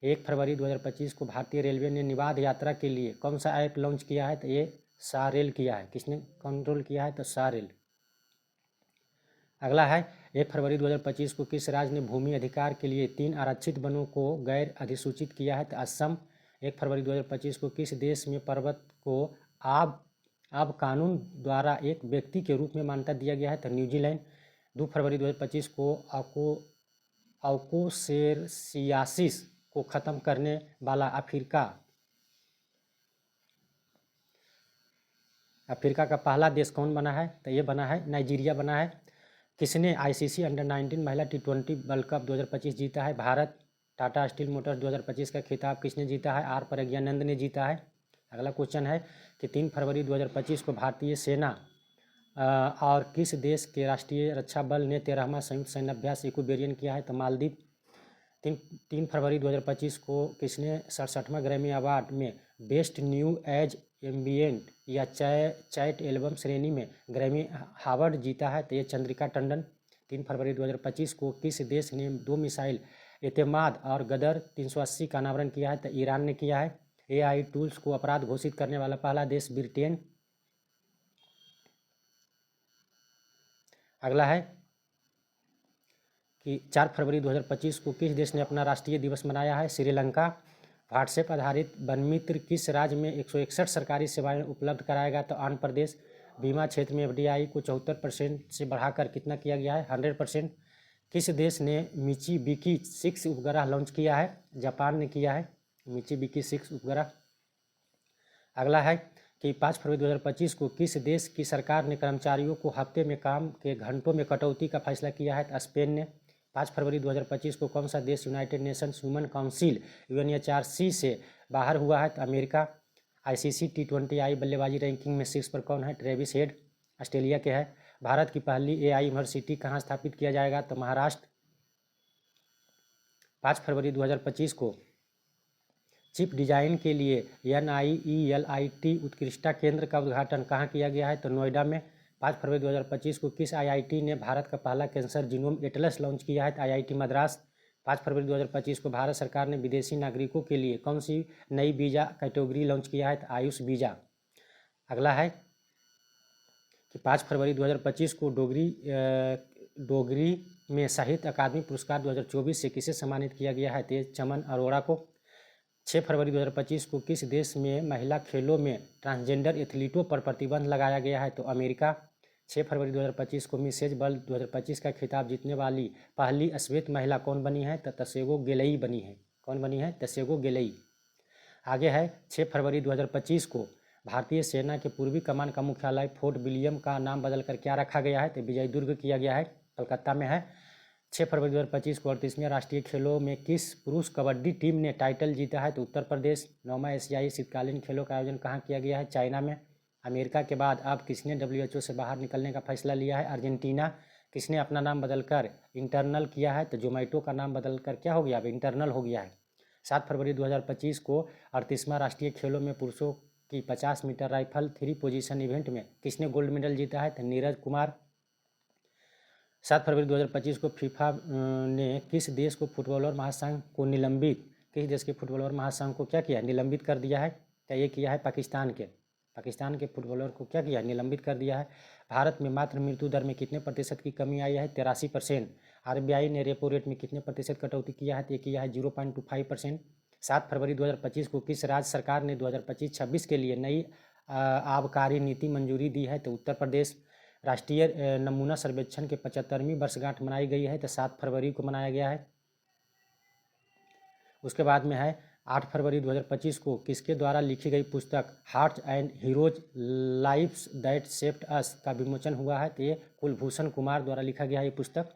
1 फरवरी 2025 को भारतीय रेलवे ने निवाद यात्रा के लिए कौन सा ऐप लॉन्च किया है? तो ये शाहरेल किया है। किसने कंट्रोल किया है? तो शाहरेल। अगला है, 1 फरवरी 2025 को किस राज्य ने भूमि अधिकार के लिए 3 आरक्षित वनों को गैर अधिसूचित किया है? तो असम। 1 फरवरी 2025 को किस देश में पर्वत को अब कानून द्वारा एक व्यक्ति के रूप में मान्यता दिया गया है? तो न्यूजीलैंड। 2 फरवरी 2025 को ऑकोसेरसियासिस को ख़त्म करने वाला अफ्रीका का पहला देश कौन बना है? तो ये बना है नाइजीरिया बना है। किसने ICC अंडर-19 महिला T20 वर्ल्ड कप 2025 जीता है? भारत। टाटा स्टील मोटर्स 2025 का खिताब किसने जीता है? R प्रज्ञानंद ने जीता है। अगला क्वेश्चन है कि 3 फरवरी 2025 को भारतीय सेना और किस देश के राष्ट्रीय रक्षा बल ने 13वां संयुक्त सैन्याभ्यास इक्विबेरियन किया है? तो मालदीव। 3 फरवरी 2025 को किसने 67वां ग्रैमी अवार्ड में बेस्ट न्यू एज एम्बिएंट या चैट एल्बम श्रेणी में ग्रैमी अवार्ड जीता है? तो ये चंद्रिका टंडन। 3 फरवरी 2025 को किस देश ने 2 मिसाइल एतेमाद और गदर 380 का अनावरण किया है? तो ईरान ने किया है। AI टूल्स को अपराध घोषित करने वाला पहला देश ब्रिटेन। अगला है कि 4 फरवरी 2025 को किस देश ने अपना राष्ट्रीय दिवस मनाया है? श्रीलंका। व्हाट्सएप आधारित वनमित्र किस राज्य में 161 सरकारी सेवाएं उपलब्ध कराएगा? तो आंध्र प्रदेश। बीमा क्षेत्र में FDI को 74% से बढ़ाकर कितना किया गया है? 100%। किस देश ने मिचिबिकी 6 उपग्रह लॉन्च किया है? जापान ने किया है मिचिबिकी 6 उपग्रह। अगला है कि 5 फरवरी 2025 को किस देश की सरकार ने कर्मचारियों को हफ्ते में काम के घंटों में कटौती का फैसला किया है? तो स्पेन ने। 5 फरवरी 2025 को कौन सा देश United Nations human council UNHRC से बाहर हुआ है? तो अमेरिका। ICC T20I बल्लेबाजी रैंकिंग में शीर्ष पर कौन है? ट्रेविस हेड ऑस्ट्रेलिया के है। भारत की पहली AI यूनिवर्सिटी कहाँ स्थापित किया जाएगा? तो महाराष्ट्र। 5 फरवरी 2025 को चिप डिजाइन के लिए NIELIT उत्कृष्टता केंद्र का उद्घाटन कहाँ किया गया है? तो नोएडा में। 5 फरवरी 2025 को किस IIT ने भारत का पहला कैंसर जीनोम एटलस लॉन्च किया है? तो IIT मद्रास। 5 फरवरी 2025 को भारत सरकार ने विदेशी नागरिकों के लिए कौन सी नई वीज़ा कैटेगरी लॉन्च किया है? तो आयुष वीज़ा। अगला है कि 5 फरवरी 2025 को डोगरी में साहित्य अकादमी पुरस्कार 2024 से किसे सम्मानित किया गया है? तो चमन अरोड़ा को। 6 फरवरी 2025 को किस देश में महिला खेलों में ट्रांसजेंडर एथलीटों पर प्रतिबंध लगाया गया है? तो अमेरिका। 6 फरवरी 2025 को मिसेज वर्ल्ड 2025 का खिताब जीतने वाली पहली श्वेत महिला कौन बनी है? तो तसेगो गेलई बनी है। कौन बनी है? तसेगो गेलई। आगे है 6 फरवरी 2025 को भारतीय सेना के पूर्वी कमान का मुख्यालय फोर्ट विलियम का नाम बदलकर क्या रखा गया है? तो विजय दुर्ग किया गया है, कलकत्ता में है। 6 फरवरी 2025 को 38वें राष्ट्रीय खेलों में किस पुरुष कबड्डी टीम ने टाइटल जीता है? तो उत्तर प्रदेश। 9वां एशियाई शीतकालीन खेलों का आयोजन कहाँ किया गया है? चाइना में। अमेरिका के बाद अब किसने WHO से बाहर निकलने का फैसला लिया है? अर्जेंटीना। किसने अपना नाम बदलकर इंटरनल किया है? तो जोमेटो का नाम बदलकर क्या हो गया? अब इंटरनल हो गया है। 7 फरवरी 2025 को 38वां राष्ट्रीय खेलों में पुरुषों की 50 मीटर राइफल 3 पोजीशन इवेंट में किसने गोल्ड मेडल जीता है? तो नीरज कुमार। 7 फरवरी 2025 को फीफा ने किस देश को फुटबॉलर महासंघ को निलंबित किस देश के फुटबॉलर महासंघ को क्या किया है, निलंबित कर दिया है? तो ये किया है पाकिस्तान के फुटबॉलर को क्या किया है, निलंबित कर दिया है। भारत में मात्र मृत्यु दर में कितने प्रतिशत की कमी आई है? 83%। आरबीआई ने रेपो रेट में कितने प्रतिशत कटौती किया है? तो ये किया है 0.25%। 7 फरवरी 2025 को किस राज्य सरकार ने 2025-26 के लिए नई आबकारी नीति मंजूरी दी है? तो उत्तर प्रदेश। राष्ट्रीय नमूना सर्वेक्षण के 75वीं वर्षगांठ मनाई गई है, तो 7 फरवरी को मनाया गया है। उसके बाद में है 8 फरवरी 2025 को किसके द्वारा लिखी गई पुस्तक hearts and heroes lives that shaped us का विमोचन हुआ है? तो ये कुलभूषण कुमार द्वारा लिखा गया है ये पुस्तक।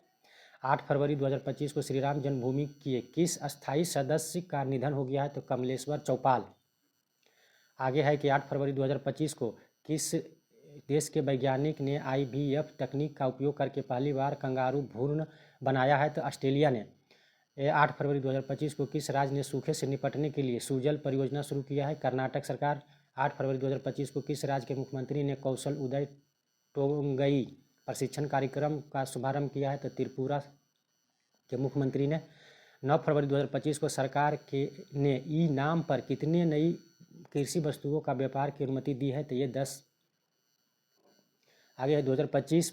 8 फरवरी 2025 को श्री राम जन्मभूमि के किस अस्थायी सदस्य का निधन हो गया है? तो कमलेश्वर चौपाल। आगे है कि 8 फरवरी 2025 को किस देश के वैज्ञानिक ने IVF तकनीक का उपयोग करके पहली बार कंगारू भ्रूण बनाया है? तो ऑस्ट्रेलिया ने। 8 फरवरी 2025 को किस राज्य ने सूखे से निपटने के लिए सुजल परियोजना शुरू किया है? कर्नाटक सरकार। 8 फरवरी 2025 को किस राज्य के मुख्यमंत्री ने कौशल उदय टोंगई प्रशिक्षण कार्यक्रम का शुभारंभ किया है? तो त्रिपुरा के मुख्यमंत्री ने। 9 फरवरी 2025 को सरकार के ने ई नाम पर कितने नई कृषि वस्तुओं का व्यापार की अनुमति दी है? तो ये 10। आगे है 2025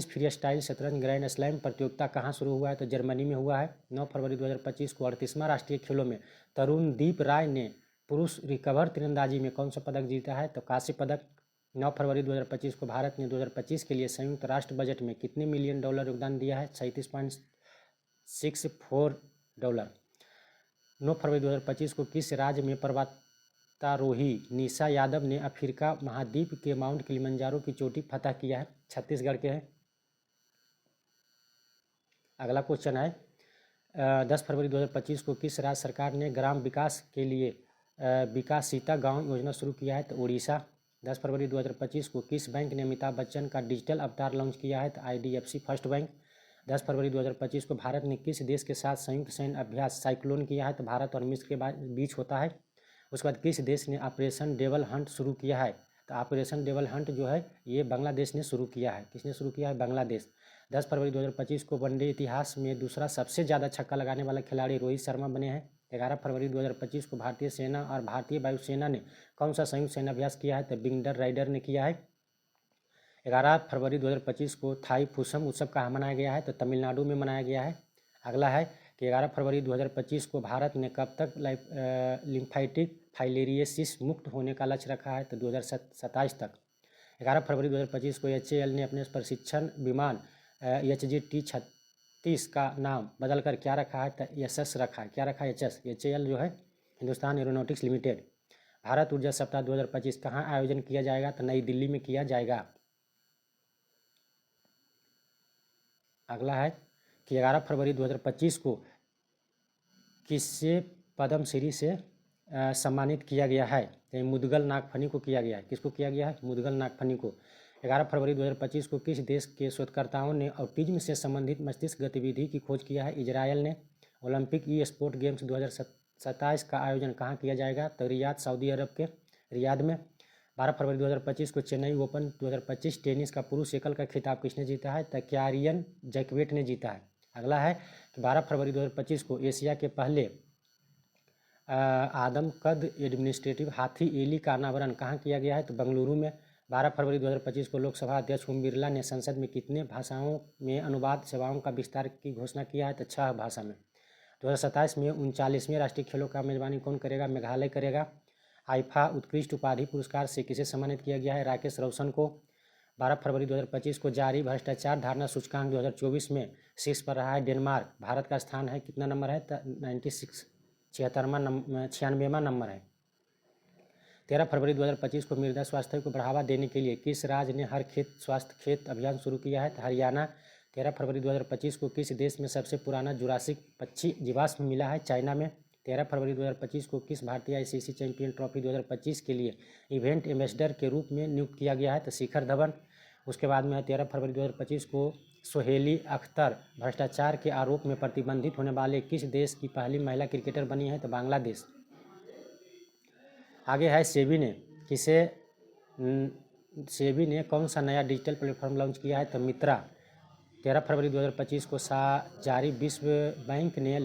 फ्री स्टाइल शतरंज ग्रैंड स्लैम प्रतियोगिता कहाँ शुरू हुआ है? तो जर्मनी में हुआ है। 9 फरवरी 2025 को 38वां राष्ट्रीय खेलों में तरुणदीप राय ने पुरुष रिकवर तीरंदाजी में कौन सा पदक जीता है? तो कांस्य पदक। 9 फरवरी 2025 को भारत ने 2025 के लिए संयुक्त राष्ट्र बजट में कितने मिलियन डॉलर योगदान दिया है? 37.64 डॉलर। 9 फरवरी 2025 को किस राज्य में पर्वतारोही निशा यादव ने अफ्रीका महाद्वीप के माउंट किलिमंजारो की चोटी फतह किया है? छत्तीसगढ़ के हैं। अगला क्वेश्चन है 10 फरवरी 2025 को किस राज्य सरकार ने ग्राम विकास के लिए विकासिता गांव योजना शुरू किया है? तो उड़ीसा। 10 फरवरी 2025 को किस बैंक ने अमिताभ बच्चन का डिजिटल अवतार लॉन्च किया है? तो IDFC फर्स्ट बैंक। 10 फरवरी 2025 को भारत ने किस देश के साथ संयुक्त सैन्य अभ्यास साइक्लोन किया है? तो भारत और मिस्र के बीच होता है। उसके बाद किस देश ने ऑपरेशन डेवल हंट शुरू किया है? तो ऑपरेशन डेवल हंट जो है ये बांग्लादेश ने शुरू किया है। किसने शुरू किया है? बांग्लादेश। 10 फरवरी 2025 को वनडे इतिहास में दूसरा सबसे ज़्यादा छक्का लगाने वाला खिलाड़ी रोहित शर्मा बने हैं। 11 फरवरी 2025 को भारतीय सेना और भारतीय वायुसेना ने कौन सा संयुक्त सैन्य अभ्यास किया है? तो विंटर राइडर ने किया है। 11 फरवरी 2025 को थाई फुसम उत्सव कहाँ मनाया गया है? तो तमिलनाडु में मनाया गया है। अगला है कि 11 फरवरी 2025 को भारत ने कब तक लिम्फेटिक फाइलेरियोसिस मुक्त होने का लक्ष्य रखा है? तो 2027 तक। 11 फरवरी 2025 को HAL ने अपने प्रशिक्षण विमान HGT-36 का नाम बदलकर क्या रखा है? तो यशस रखा है। क्या रखा है? HS। HAL जो है हिंदुस्तान एरोनॉटिक्स लिमिटेड। भारत ऊर्जा सप्ताह 2025 कहाँ आयोजन किया जाएगा? तो नई दिल्ली में किया जाएगा। अगला है कि 11 फरवरी 2025 को किससे पद्मश्री से सम्मानित किया गया है? तो मुदगल नागफनी को किया गया है। किसको किया गया है? मुदगल नागफनी को। 11 फरवरी 2025 को किस देश के शोधकर्ताओं ने ऑटिज्म से संबंधित मस्तिष्क गतिविधि की खोज किया है? इजरायल ने। ओलंपिक ई स्पोर्ट गेम्स 2027 का आयोजन कहाँ किया जाएगा? तो रियाद, सऊदी अरब के रियाद में। 12 फरवरी 2025 को चेन्नई ओपन 2025 टेनिस का पुरुष एकल का खिताब किसने जीता है? तो क्यारियन जैकवेट ने जीता है। अगला है कि 12 फरवरी 2025 को एशिया के पहले आदमकद एडमिनिस्ट्रेटिव हाथी एली का अनावरण कहाँ किया गया है? तो बेंगलुरु में। 12 फरवरी 2025 को लोकसभा अध्यक्ष ओम बिरला ने संसद में कितने भाषाओं में अनुवाद सेवाओं का विस्तार की घोषणा किया है? तो 6 भाषा में। 2027 में 39वें राष्ट्रीय खेलों का मेजबानी कौन करेगा? मेघालय करेगा। आईफा उत्कृष्ट उपाधि पुरस्कार से किसे सम्मानित किया गया है? राकेश रोशन को। 12 फरवरी 2025 को जारी भ्रष्टाचार धारणा सूचकांक 2024 में शीर्ष पर रहा है डेनमार्क। भारत का स्थान है कितना नंबर है? 96 96वां नंबर है। 13 फरवरी 2025 को मृदा स्वास्थ्य को बढ़ावा देने के लिए किस राज्य ने हर खेत स्वास्थ्य खेत अभियान शुरू किया है? हरियाणा। 13 फरवरी 2025 को किस देश में सबसे पुराना जुरासिक पक्षी जीवाश्म मिला है? चाइना में। 13 फरवरी 2025 को किस भारतीय ICC चैंपियन ट्रॉफी 2025 के लिए इवेंट एम्बेसडर के रूप में नियुक्त किया गया है? तो शिखर धवन। उसके बाद में 13 फरवरी 2025 को सोहेली अख्तर भ्रष्टाचार के आरोप में प्रतिबंधित होने वाले किस देश की पहली महिला क्रिकेटर बनी है? तो बांग्लादेश। आगे है सेबी ने कौन सा नया डिजिटल प्लेटफॉर्म लॉन्च किया है? तो मित्रा। 13 फरवरी 2025 को जारी विश्व बैंक ने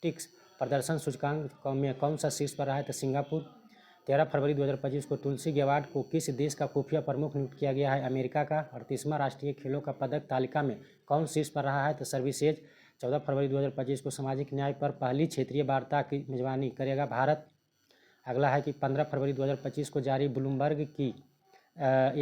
एथलेटिक्स प्रदर्शन सूचकांक में कौन सा शीर्ष पर रहा है? तो सिंगापुर। 13 फरवरी 2025 को तुलसी गैवार्ड को किस देश का खुफिया प्रमुख नियुक्त किया गया है? अमेरिका का। 38वां राष्ट्रीय खेलों का पदक तालिका में कौन शीर्ष पर रहा है? तो सर्विसेज। 14 फरवरी 2025 को सामाजिक न्याय पर पहली क्षेत्रीय वार्ता की मेजबानी करेगा भारत। अगला है कि 15 फरवरी 2025 को जारी ब्लूमबर्ग की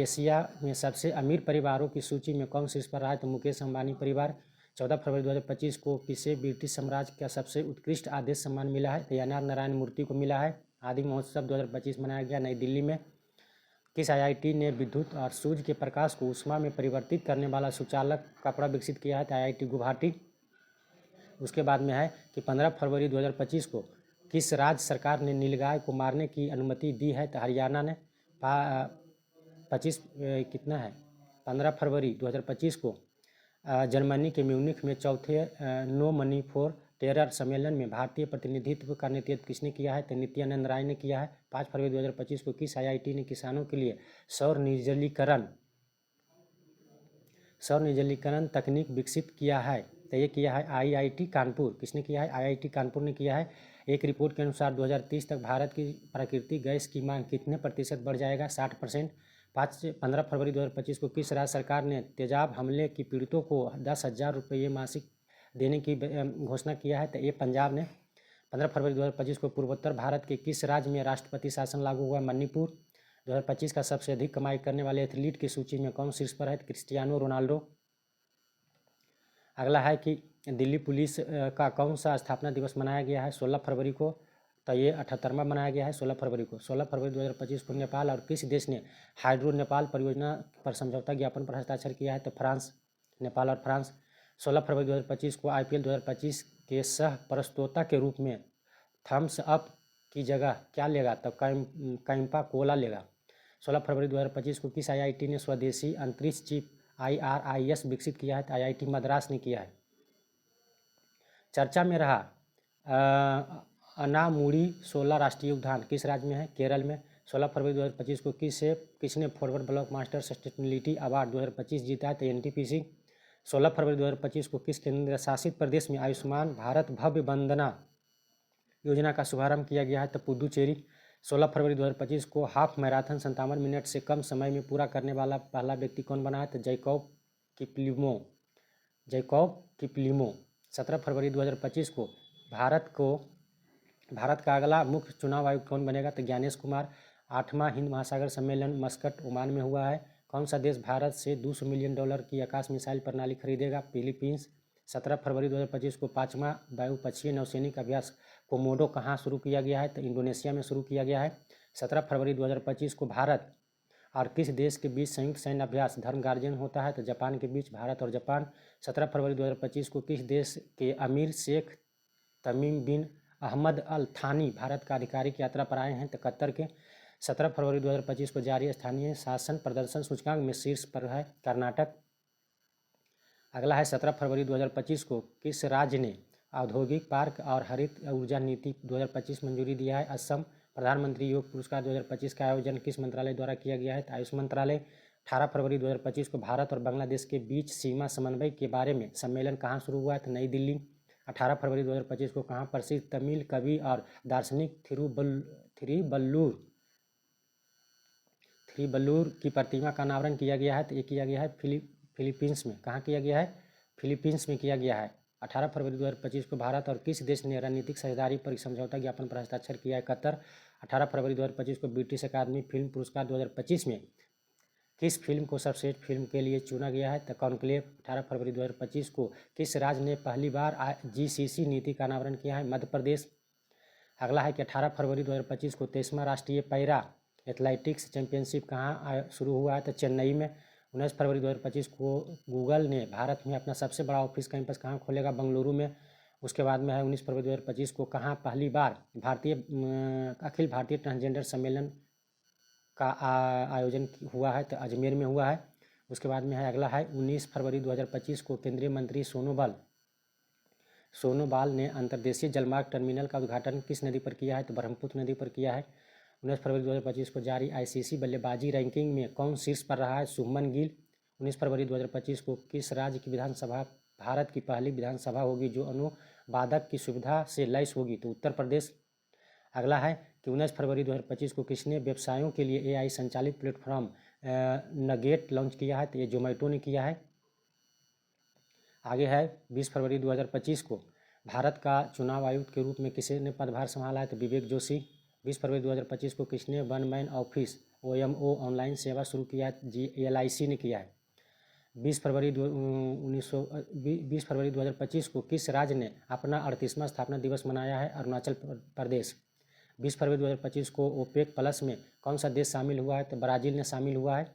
एशिया में सबसे अमीर परिवारों की सूची में कौन शीर्ष पर रहा है? तो मुकेश अंबानी परिवार। 14 फरवरी 2025 को किसे ब्रिटिश साम्राज्य का सबसे उत्कृष्ट आदेश सम्मान मिला है? तो एन.आर. नारायण मूर्ति को मिला है। आदि महोत्सव 2025 मनाया गया नई दिल्ली में। किस आईआईटी ने विद्युत और सूर्य के प्रकाश को ऊष्मा में परिवर्तित करने वाला सुचालक कपड़ा विकसित किया है? तो आईआईटी गुवाहाटी। उसके बाद में है कि 15 फरवरी 2025 को किस राज्य सरकार ने नीलगाय को मारने की अनुमति दी है? तो हरियाणा ने। 15 फरवरी 2025 को जर्मनी के म्यूनिख में चौथे नो मनी फॉर टेरर सम्मेलन में भारतीय प्रतिनिधित्व का नेतृत्व किसने किया है? तो नित्यानंद राय ने किया है। 5 फरवरी 2025 को किस आईआईटी ने किसानों के लिए सौर निर्जलीकरण तकनीक विकसित किया है? तो ये किया है आईआईटी कानपुर। किसने किया है? आईआईटी कानपुर ने किया है। एक रिपोर्ट के अनुसार 2030 तक भारत की प्राकृतिक गैस की मांग कितने प्रतिशत बढ़ जाएगा? 60%। 15 फरवरी 2025 को किस राज्य सरकार ने तेजाब हमले की पीड़ितों को 10,000 रुपये मासिक देने की घोषणा किया है? तो ये पंजाब ने। 15 फरवरी 2025 को पूर्वोत्तर भारत के किस राज्य में राष्ट्रपति शासन लागू हुआ? मणिपुर। 2025 का सबसे अधिक कमाई करने वाले एथलीट की सूची में कौन शीर्ष पर है? Cristiano Ronaldo. अगला है कि दिल्ली पुलिस का कौन सा स्थापना दिवस मनाया गया है? 16 फरवरी को। तो ये 78वां मनाया गया है 16 फरवरी को। 16 फरवरी 2025 को नेपाल और किस देश ने हाइड्रो नेपाल परियोजना पर समझौता ज्ञापन पर हस्ताक्षर किया है? तो फ्रांस। नेपाल और फ्रांस। 16 फरवरी 2025 को आईपीएल 2025 के सह प्रस्तोता के रूप में थम्स अप की जगह क्या लेगा? तो कैंपा कोला लेगा। 16 फरवरी 2025 को किस आईआईटी ने स्वदेशी अंतरिक्ष चिप IRIS विकसित किया है? तो आईआईटी मद्रास ने किया है। चर्चा में रहा अनामुडी 16 राष्ट्रीय उद्यान किस राज्य में है? केरल में। 16 फरवरी 2025 को किसने forward block master sustainability award 2025 जीता है? तो एनटीपीसी। 16 फरवरी 2025 को किस केंद्र शासित प्रदेश में आयुष्मान भारत भव्य वंदना योजना का शुभारंभ किया गया है? तो पुडुचेरी। 16 फरवरी 2025 को हाफ मैराथन 57 मिनट से कम समय में पूरा करने वाला पहला व्यक्ति कौन बना है? तो जैकब किपलिमो। 17 फरवरी 2025 को भारत का अगला मुख्य चुनाव आयुक्त कौन बनेगा? तो ज्ञानेश कुमार। 8वां हिंद महासागर सम्मेलन मस्कट ओमान में हुआ है। कौन सा देश भारत से $200 मिलियन की आकाश मिसाइल प्रणाली खरीदेगा? फिलीपींस। 17 फरवरी 2025 को 5वां वायुपक्षीय नौसैनिक अभ्यास कोमोडो कहाँ शुरू किया गया है? तो इंडोनेशिया में शुरू किया गया है। 17 फरवरी 2025 को भारत और किस देश के बीच संयुक्त सैन्य अभ्यास धर्म गार्जियन होता है? तो जापान के बीच। भारत और जापान। 17 फरवरी 2025 को किस देश के अमीर शेख तमीम बिन अहमद अल थानी भारत का आधिकारिक यात्रा पर आए हैं? तो कतर के। 17 फरवरी 2025 को जारी स्थानीय शासन प्रदर्शन सूचकांक में शीर्ष पर है कर्नाटक। अगला है 17 फरवरी 2025 को किस राज्य ने औद्योगिक पार्क और हरित ऊर्जा नीति 2025 मंजूरी दिया है? असम। प्रधानमंत्री योग पुरस्कार 2025 का आयोजन किस मंत्रालय द्वारा किया गया है? तो आयुष मंत्रालय। 18 फरवरी 2025 को भारत और बांग्लादेश के बीच सीमा समन्वय के बारे में सम्मेलन कहाँ शुरू हुआ है? तो नई दिल्ली। 18 फरवरी 2025 को कहाँ प्रसिद्ध तमिल कवि और दार्शनिक थिरुवल्लुर की प्रतिमा का अनावरण किया गया है? तो ये किया गया है फिलीपींस में। कहाँ किया गया है? फिलीपींस में किया गया है। 18 फरवरी 2025 को भारत और किस देश ने रणनीतिक साझेदारी पर समझौता ज्ञापन पर हस्ताक्षर किया है? कतर। 18 फरवरी 2025 को ब्रिटिश अकादमी फिल्म पुरस्कार 2025 में किस फिल्म को सर्वश्रेष्ठ फिल्म के लिए चुना गया है? तो कॉन्क्लेव। 18 फरवरी 2025 को किस राज्य ने पहली बार GCC नीति का अनावरण किया है? मध्य प्रदेश। अगला है कि 18 फरवरी 2025 को 23वां राष्ट्रीय पैरा एथलेटिक्स चैंपियनशिप कहाँ शुरू हुआ है? तो चेन्नई में। 19 फरवरी 2025 को गूगल ने भारत में अपना सबसे बड़ा ऑफिस कैंपस कहाँ खोलेगा? बंगलुरु में। उसके बाद में है 19 फरवरी 2025 को कहाँ पहली बार अखिल भारतीय ट्रांसजेंडर सम्मेलन का आयोजन हुआ है? तो अजमेर में हुआ है। उसके बाद में है अगला है 19 फरवरी 2025 को केंद्रीय मंत्री सोनोवाल ने अंतर्देशीय जलमार्ग टर्मिनल का उद्घाटन किस नदी पर किया है? तो ब्रह्मपुत्र नदी पर किया है। 19 फरवरी 2025 को जारी ICC बल्लेबाजी रैंकिंग में कौन शीर्ष पर रहा है? शुभमन गिल। 19 फरवरी 2025 को किस राज्य की विधानसभा भारत की पहली विधानसभा होगी जो वादक की सुविधा से लैस होगी तो उत्तर प्रदेश। अगला है कि 19 फरवरी 2025 को किसने व्यवसायों के लिए AI संचालित प्लेटफॉर्म नगेट लॉन्च किया है, तो ये जोमेटो ने किया है। आगे है 20 फरवरी 2025 को भारत का चुनाव आयुक्त के रूप में किसी ने पदभार संभाला है, तो विवेक जोशी। 20 फरवरी 2025 को किसने one man office OMO online सेवा शुरू किया है, LIC ने किया है। 20 फरवरी 2025 को किस राज्य ने अपना 38वां स्थापना दिवस मनाया है, अरुणाचल प्रदेश। 20 फरवरी 2025 को OPEC प्लस में कौन सा देश शामिल हुआ है, तो ब्राज़ील ने शामिल हुआ है।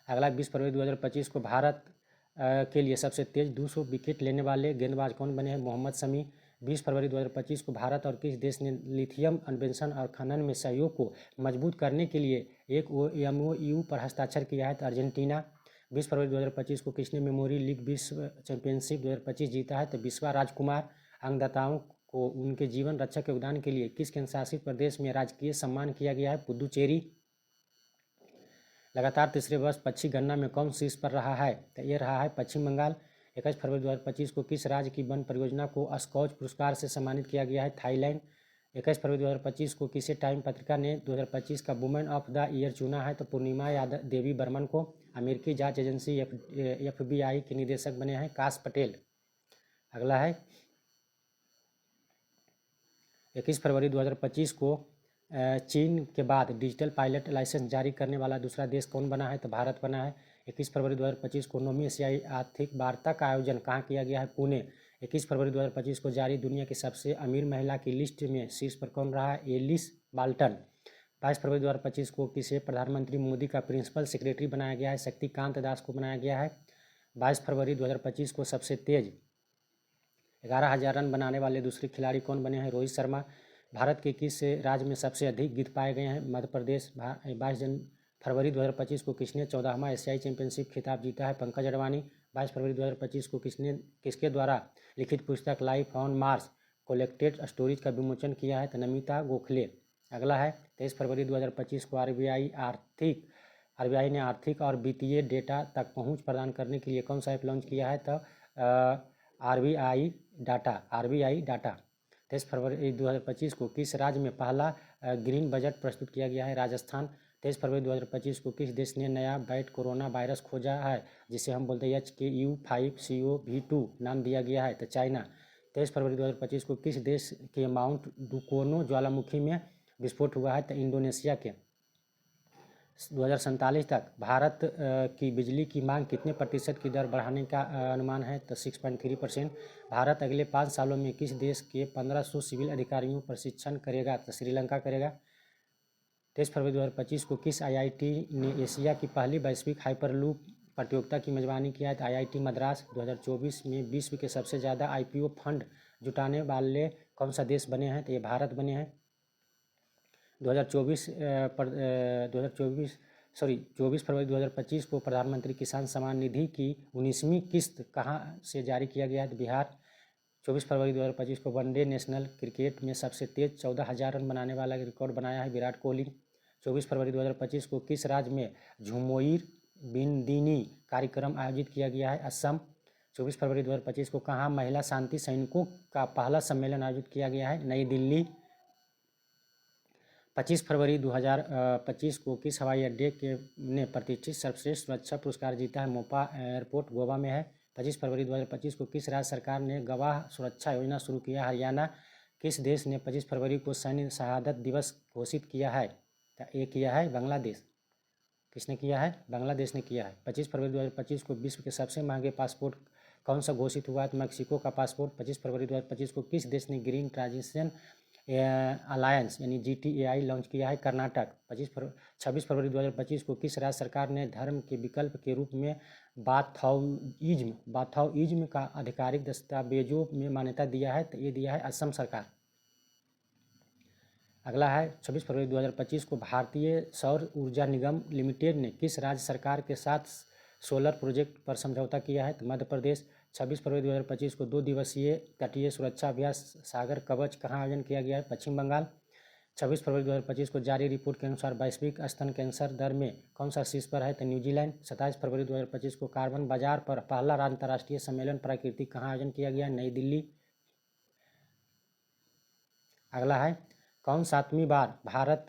अगला 20 फरवरी 2025 को भारत के लिए सबसे तेज 200 विकेट लेने वाले गेंदबाज कौन बने हैं, मोहम्मद शमी। 20 फरवरी 2025 को भारत और किस देश ने लिथियम अन्वेषण और खनन में सहयोग को मजबूत करने के लिए एक MOU पर हस्ताक्षर किया है, तो अर्जेंटीना। 20 फरवरी 2025 को किसने मेमोरी लीग विश्व चैंपियनशिप 2025 जीता है, तो बिस्वा राजकुमार। अंगदाताओं को उनके जीवन रक्षक योगदान के लिए किस केंद्रशासित प्रदेश में राजकीय सम्मान किया गया है, पुदुचेरी। लगातार तीसरे वर्ष पक्षी गणना में कौन शीर्ष पर रहा है, तो ये रहा है पश्चिम बंगाल। 21 फरवरी 2025 को किस राज्य की वन परियोजना को स्कॉच पुरस्कार से सम्मानित किया गया है, थाईलैंड। 21 फरवरी 2025 को किसे टाइम पत्रिका ने 2025 का वुमेन ऑफ द ईयर चुना है, तो पूर्णिमा यादव देवी बर्मन को। अमेरिकी जांच एजेंसी FBI के निदेशक बने हैं काश पटेल। अगला है 21 फरवरी 2025 को चीन के बाद डिजिटल पायलट लाइसेंस जारी करने वाला दूसरा देश कौन बना है, तो भारत बना है। 21 फरवरी 2025 को 9वीं एशियाई आर्थिक वार्ता का आयोजन कहाँ किया गया है, पुणे। 21 फरवरी 2025 को जारी दुनिया की सबसे अमीर महिला की लिस्ट में शीर्ष पर कौन रहा है, एलिस बाल्टन। 22 फरवरी 2025 को किसे प्रधानमंत्री मोदी का प्रिंसिपल सेक्रेटरी बनाया गया है, शक्तिकांत दास को बनाया गया है। 22 फरवरी 2025 को सबसे तेज 11,000 रन बनाने वाले दूसरे खिलाड़ी कौन बने हैं, रोहित शर्मा। भारत के किस राज्य में सबसे अधिक गिद्ध पाए गए हैं, मध्य प्रदेश। 22 फरवरी 2025 को किसने 14वां एशियाई चैंपियनशिप खिताब जीता है, पंकज अडवाणी। 22 फरवरी 2025 को किसके द्वारा लिखित पुस्तक life on Mars collected stories का विमोचन किया है, तो नमिता गोखले। अगला है 23 फरवरी 2025 को RBI ने आर्थिक और वित्तीय डेटा तक पहुंच प्रदान करने के लिए कौन सा ऐप लॉन्च किया है, तो RBI डाटा। 23 फरवरी 2025 को किस राज्य में पहला ग्रीन बजट प्रस्तुत किया गया है, राजस्थान। 23 फरवरी 2025 को किस देश ने नया बैट कोरोना वायरस खोजा है, जिसे हम बोलते हैं HKU5CV2 नाम दिया गया है, तो चाइना। 23 फरवरी 2025 को किस देश के माउंट डुकोनो ज्वालामुखी में विस्फोट हुआ है, तो इंडोनेशिया के। 2047 तक भारत की बिजली की मांग कितने प्रतिशत की दर बढ़ाने का अनुमान है, तो 6.3%। भारत अगले 5 सालों में किस देश के 1500 सिविल अधिकारियों प्रशिक्षण करेगा, तो श्रीलंका करेगा। 23 फरवरी 2025 को किस IIT ने एशिया की पहली वैश्विक हाइपरलूप प्रतियोगिता की मेजबानी किया है, तो IIT मद्रास। 2024 में विश्व के सबसे ज़्यादा IPO फंड जुटाने वाले कौन सा देश बने हैं, तो ये भारत बने हैं। 24 फरवरी 2025 को प्रधानमंत्री किसान सम्मान निधि की 19वीं किस्त कहाँ से जारी किया गया है, तो बिहार। 24 फरवरी 2025 को वनडे नेशनल क्रिकेट में सबसे तेज 14,000 रन बनाने वाला रिकॉर्ड बनाया है विराट कोहली। 24 फरवरी 2025 को किस राज्य में झुमोइर बिनदिनी कार्यक्रम आयोजित किया गया है, असम। 24 फरवरी 2025 को कहाँ महिला शांति सैनिकों का पहला सम्मेलन आयोजित किया गया है, नई दिल्ली। 25 फरवरी 2025 को किस हवाई अड्डे ने प्रतिष्ठित सर्वश्रेष्ठ सुरक्षा पुरस्कार जीता है, मोपा एयरपोर्ट गोवा में है। 25 फरवरी 2025 को किस राज्य सरकार ने गवाह सुरक्षा योजना शुरू किया, हरियाणा। किस देश ने 25 फरवरी को सैन्य शहादत दिवस घोषित किया है, ये किया है बांग्लादेश। किसने किया है, बांग्लादेश ने किया है। 25 फरवरी 2025 को विश्व के सबसे महंगे पासपोर्ट कौन सा घोषित हुआ है, तो मैक्सिको का पासपोर्ट। 25 फरवरी 2025 को किस देश ने ग्रीन ट्रांजिशन अलायंस यानी GTAI लॉन्च किया है, कर्नाटक। 26 फरवरी 2025 को किस राज्य सरकार ने धर्म के विकल्प के रूप में बाथाओइज्म का आधिकारिक दस्तावेजों में मान्यता दिया है, तो ये दिया है असम सरकार। अगला है 26 फरवरी 2025 को भारतीय सौर ऊर्जा निगम लिमिटेड ने किस राज्य सरकार के साथ सोलर प्रोजेक्ट पर समझौता किया है, तो मध्य प्रदेश। 26 फरवरी 2025 को 2 दिवसीय तटीय सुरक्षा अभ्यास सागर कवच कहाँ आयोजन किया गया है, पश्चिम बंगाल। 26 फरवरी 2025 को जारी रिपोर्ट के अनुसार वैश्विक स्तन कैंसर दर में कौन सा शीर्ष पर है, तो न्यूजीलैंड। 27 फरवरी 2025 को कार्बन बाजार पर पहला अंतर्राष्ट्रीय सम्मेलन प्राकृतिक कहाँ आयोजन किया गया है, नई दिल्ली। अगला है कौन 7वीं बार भारत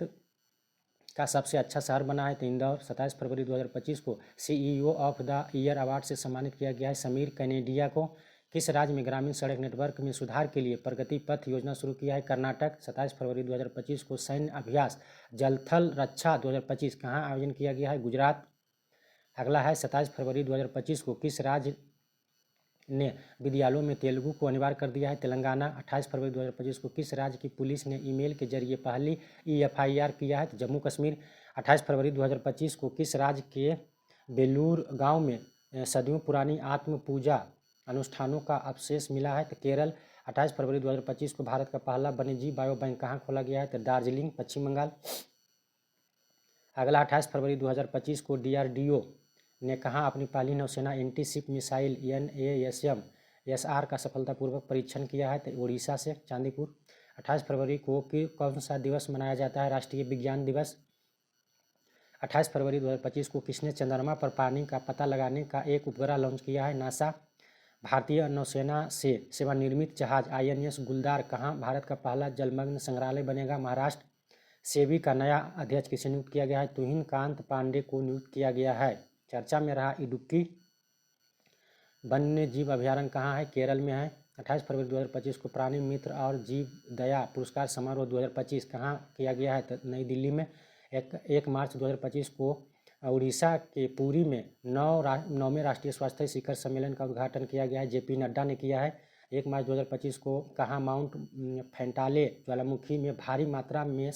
का सबसे अच्छा शहर बना है? तो इंदौर। 27 फरवरी 2025 को CEO of the year award से सम्मानित किया गया है समीर कनेडिया को। किस राज्य में ग्रामीण सड़क नेटवर्क में सुधार के लिए प्रगति पथ योजना शुरू किया है? कर्नाटक। 27 फरवरी 2025 को सैन्य अभ्यास जल थल रक्षा 2025 कहाँ आयोजन किया गया है? गुजरात। अगला है 27 फरवरी 2025 को किस राज्य ने विद्यालयों में तेलुगु को अनिवार्य कर दिया है? तेलंगाना। 28 फरवरी 2025 को किस राज्य की पुलिस ने ईमेल के जरिए पहली EFIR किया है? तो जम्मू कश्मीर। 28 फरवरी 2025 को किस राज्य के बेलूर गांव में सदियों पुरानी आत्म पूजा अनुष्ठानों का अवशेष मिला है? तो केरल। 28 फरवरी 2025 को भारत का पहला वन्यजीव बायो बैंक कहाँ खोला गया है? तो दार्जिलिंग, पश्चिम बंगाल। अगला 28 फरवरी 2025 को DRDO ने कहाँ अपनी पहली नौसेना anti ship missile NASM SR का सफलतापूर्वक परीक्षण किया है? तो उड़ीसा से, चांदीपुर। 28 फरवरी को कौन सा दिवस मनाया जाता है? राष्ट्रीय विज्ञान दिवस। 28 फरवरी 2025 को किसने चंद्रमा पर पानी का पता लगाने का एक उपग्रह लॉन्च किया है? नासा। भारतीय नौसेना से सेवानिर्मित जहाज INS गुलदार कहाँ भारत का पहला जलमग्न संग्रहालय बनेगा? महाराष्ट्र। सेबी का नया अध्यक्ष किसे नियुक्त किया गया है? तुहिन कांत पांडे को नियुक्त किया गया है। चर्चा में रहा इडुक्की वन्य जीव अभयारण्य कहाँ है? केरल में है। 28 फरवरी 2025 को प्राणी मित्र और जीव दया पुरस्कार समारोह 2025 कहाँ किया गया है? तो नई दिल्ली में। 1 मार्च 2025 को उड़ीसा के पुरी में 9वें राष्ट्रीय स्वास्थ्य शिखर सम्मेलन का उद्घाटन किया गया है। JP नड्डा ने किया है। 1 मार्च 2025 को कहाँ माउंट फेंटाले ज्वालामुखी में भारी मात्रा में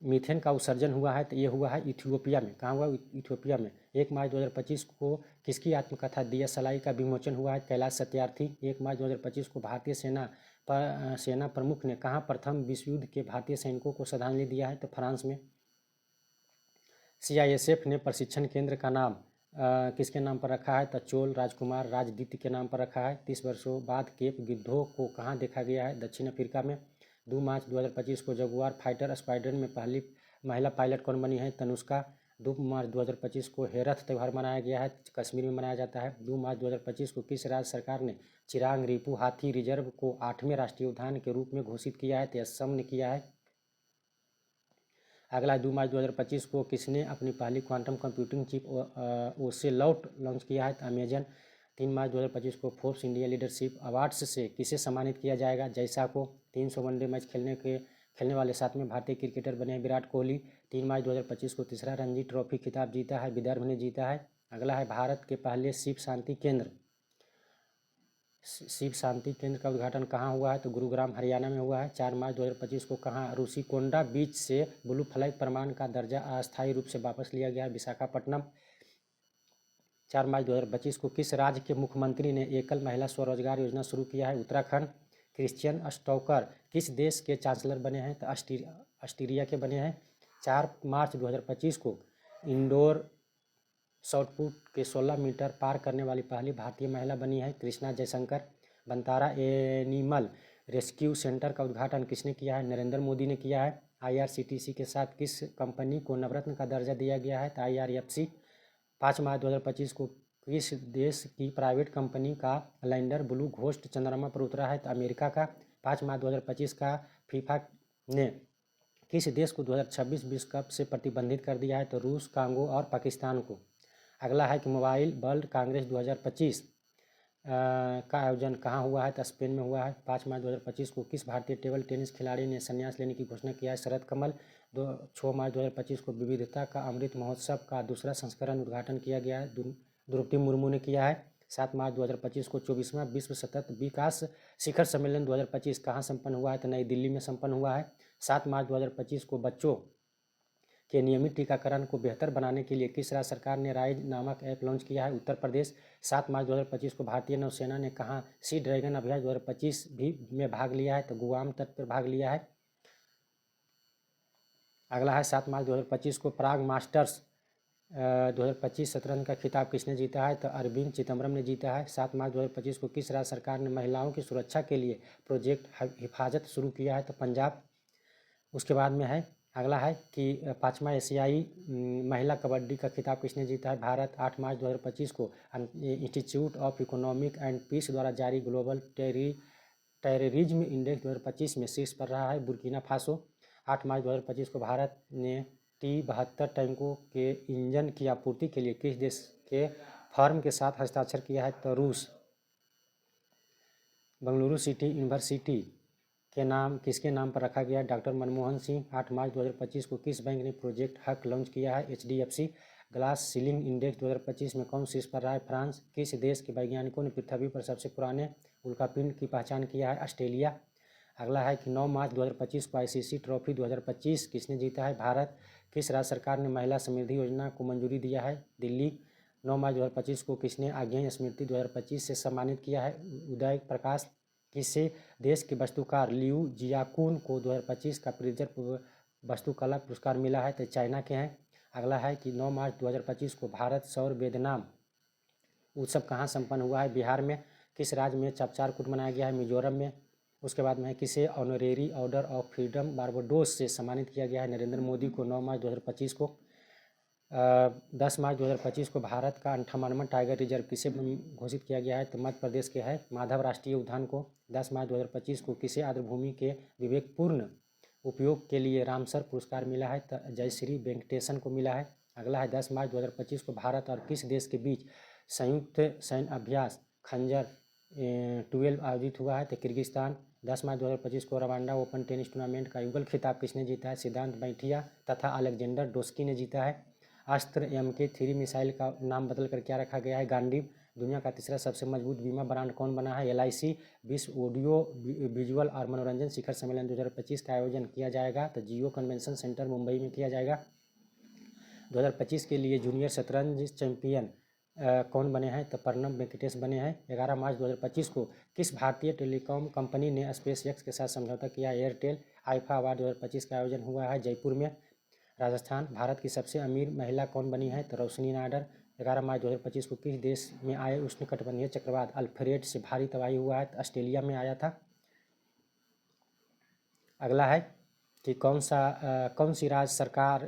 मीथेन का उत्सर्जन हुआ है? तो ये हुआ है इथियोपिया में। कहाँ हुआ? इथियोपिया में। 1 मार्च 2025 को किसकी आत्मकथा दिया सलाई का विमोचन हुआ है? कैलाश सत्यार्थी। 1 मार्च 2025 को भारतीय सेना प्रमुख ने कहाँ प्रथम विश्व युद्ध के भारतीय सैनिकों को श्रद्धांजलि दिया है? तो फ्रांस में। CISF ने प्रशिक्षण केंद्र का नाम किसके नाम पर रखा है? तो चोल राजकुमार राजद्वितीय के नाम पर रखा है। 30 वर्षों बाद केप गिद्धों को कहाँ देखा गया है? दक्षिण अफ्रीका में। 2 मार्च 2025 को जगुआर फाइटर स्क्वाड्रन में पहली महिला पायलट कौन बनी है? तनुष्का। 2 मार्च 2025 को हेरथ त्यौहार मनाया गया है, कश्मीर में मनाया जाता है। 2 मार्च 2025 को किस राज्य सरकार ने चिरांग रिपू हाथी रिजर्व को 8वें राष्ट्रीय उद्यान के रूप में घोषित किया है? तो असम ने किया है। अगला 2 मार्च 2025 को किसने अपनी पहली क्वांटम कंप्यूटिंग चिप ओसेलोट लॉन्च किया है? अमेजन। 3 मार्च 2025 को फोर्ब्स इंडिया लीडरशिप अवार्ड्स से किसे सम्मानित किया जाएगा? जैसा को। 300 वनडे मैच खेलने वाले 7वें भारतीय क्रिकेटर बने हैं विराट कोहली। 3 मार्च 2025 को तीसरा रणजी ट्रॉफी खिताब जीता है विदर्भ ने जीता है। अगला है भारत के पहले शिव शांति केंद्र का उद्घाटन कहाँ हुआ है? तो गुरुग्राम हरियाणा में हुआ है। 4 मार्च 2025 को कहाँ रूसीकोंडा बीच से ब्लू फ्लैग प्रमाण का दर्जा अस्थायी रूप से वापस लिया गया है? विशाखापट्टनम। 4 मार्च 2025 को किस राज्य के मुख्यमंत्री ने एकल महिला स्वरोजगार योजना शुरू किया है? उत्तराखंड। क्रिश्चियन स्टोकर किस देश के चांसलर बने हैं? तो ऑस्ट्रिया के बने हैं। 4 मार्च 2025 को इंडोर शॉटपुट के 16 मीटर पार करने वाली पहली भारतीय महिला बनी है Krishna Jaishankar. Vantara animal rescue centre का उद्घाटन किसने किया है? नरेंद्र मोदी ने किया है। IRCTC के साथ किस कंपनी को नवरत्न का दर्जा दिया गया है? तो IRFC। 5 मार्च 2025 को किस देश की प्राइवेट कंपनी का लैंडर ब्लू घोस्ट चंद्रमा पर उतरा है? तो अमेरिका का। 5 मार्च 2025 का फीफा ने किस देश को 2026 विश्व कप से प्रतिबंधित कर दिया है? तो रूस, कांगो और पाकिस्तान को। अगला है कि मोबाइल वर्ल्ड कांग्रेस 2025 का आयोजन कहाँ हुआ है? तो स्पेन में हुआ है। 5 मार्च 2025 को किस भारतीय टेबल टेनिस खिलाड़ी ने संन्यास लेने की घोषणा किया है? शरद कमल। 6 मार्च 2025 को विविधता का अमृत महोत्सव का दूसरा संस्करण उद्घाटन किया गया है, द्रौपदी मुर्मू ने किया है। 7 मार्च 2025 को 24वां विश्व सतत विकास शिखर सम्मेलन 2025 कहाँ संपन्न हुआ है? तो नई दिल्ली में संपन्न हुआ है। 7 मार्च 2025 को बच्चों के नियमित टीकाकरण को बेहतर बनाने के लिए किस राज्य सरकार ने राइज नामक ऐप लॉन्च किया है? उत्तर प्रदेश। 7 मार्च 2025 को भारतीय नौसेना ने कहाँ सी ड्रैगन अभ्यास 2025 भी में भाग लिया है? तो गुआम तट पर भाग लिया है। अगला है 7 मार्च 2025 को प्राग मास्टर्स 2025 शतरंज का खिताब किसने जीता है? तो अरविंद चिदम्बरम ने जीता है। 7 मार्च 2025 को किस राज्य सरकार ने महिलाओं की सुरक्षा के लिए प्रोजेक्ट हिफाजत शुरू किया है? तो पंजाब। उसके बाद में है अगला है कि 5वां एशियाई महिला कबड्डी का खिताब किसने जीता है? भारत। 8 मार्च 2025 को institute of economic and peace द्वारा जारी ग्लोबल टेररिज्म इंडेक्स 2025 में शीर्ष पर रहा है बुर्किना फासो। 8 मार्च 2025 को भारत ने T-72 टैंकों के इंजन की आपूर्ति के लिए किस देश के फर्म के साथ हस्ताक्षर किया है? तो रूस। बेंगलुरु सिटी यूनिवर्सिटी के नाम किसके नाम पर रखा गया है? डॉक्टर मनमोहन सिंह। 8 मार्च 2025 को किस बैंक ने प्रोजेक्ट हक लॉन्च किया है? HDFC। ग्लास सीलिंग इंडेक्स 2025 में कौन शीर्ष पर रहा है? फ्रांस। किस देश के वैज्ञानिकों ने पृथ्वी पर सबसे पुराने उल्कापिंड की पहचान किया है? ऑस्ट्रेलिया। अगला है कि 9 मार्च 2025 को ICC ट्रॉफी 2025 किसने जीता है? भारत। किस राज्य सरकार ने महिला समृद्धि योजना को मंजूरी दिया है? दिल्ली। 9 मार्च 2025 को किसने आज्ञेय स्मृति 2025 से सम्मानित किया है? उदय प्रकाश। किसी देश के वास्तुकार लियू जियाकुन को 2025 का प्रित्जर वास्तुकला पुरस्कार मिला है? तो चाइना के हैं। अगला है कि 9 मार्च 2025 को भारत सौर वेदनाम उत्सव कहाँ संपन्न हुआ है? बिहार में। किस राज्य में चपचार कूट मनाया गया है? मिजोरम में। उसके बाद में किसे honorary order of freedom Barbados से सम्मानित किया गया है? नरेंद्र मोदी को 9 मार्च 2025 को। 10 मार्च 2025 को भारत का 58वां टाइगर रिजर्व किसे घोषित किया गया है? तो मध्य प्रदेश के है माधव राष्ट्रीय उद्यान को। 10 मार्च 2025 को किसे आर्द्रभूमि के विवेकपूर्ण उपयोग के लिए रामसर पुरस्कार मिला है? तो जयश्री वेंकटेशन को मिला है। अगला है 10 मार्च 2025 को भारत और किस देश के बीच संयुक्त सैन्य अभ्यास खंजर 12 आयोजित हुआ है? तो किर्गिस्तान। 10 मार्च 2025 को रवांडा ओपन टेनिस टूर्नामेंट का युगल खिताब किसने जीता है? सिद्धांत बैठिया तथा अलेक्जेंडर डोस्की ने जीता है। अस्त्र MK3 मिसाइल का नाम बदलकर क्या रखा गया है? गांडीव। दुनिया का तीसरा सबसे मजबूत बीमा ब्रांड कौन बना है? LIC। विश्व ऑडियो विजुअल और मनोरंजन शिखर सम्मेलन 2025 का आयोजन किया जाएगा? तो जियो कन्वेंशन सेंटर मुंबई में किया जाएगा। 2025 के लिए जूनियर शतरंज चैंपियन कौन बने हैं? तो प्रणब वेंकटेश बने हैं। 11 मार्च 2025 को किस भारतीय टेलीकॉम कंपनी ने SpaceX के साथ समझौता किया? एयरटेल। आईफा अवार्ड 2025 का आयोजन हुआ है जयपुर में। राजस्थान। भारत की सबसे अमीर महिला कौन बनी है? तो रोशनी नायडर। 11 मार्च 2025 को किस देश में आए उष्णकटिबंधीय चक्रवात अल्फ्रेड से भारी तबाही हुआ है? तो ऑस्ट्रेलिया में आया था। अगला है कि कौन सी राज्य सरकार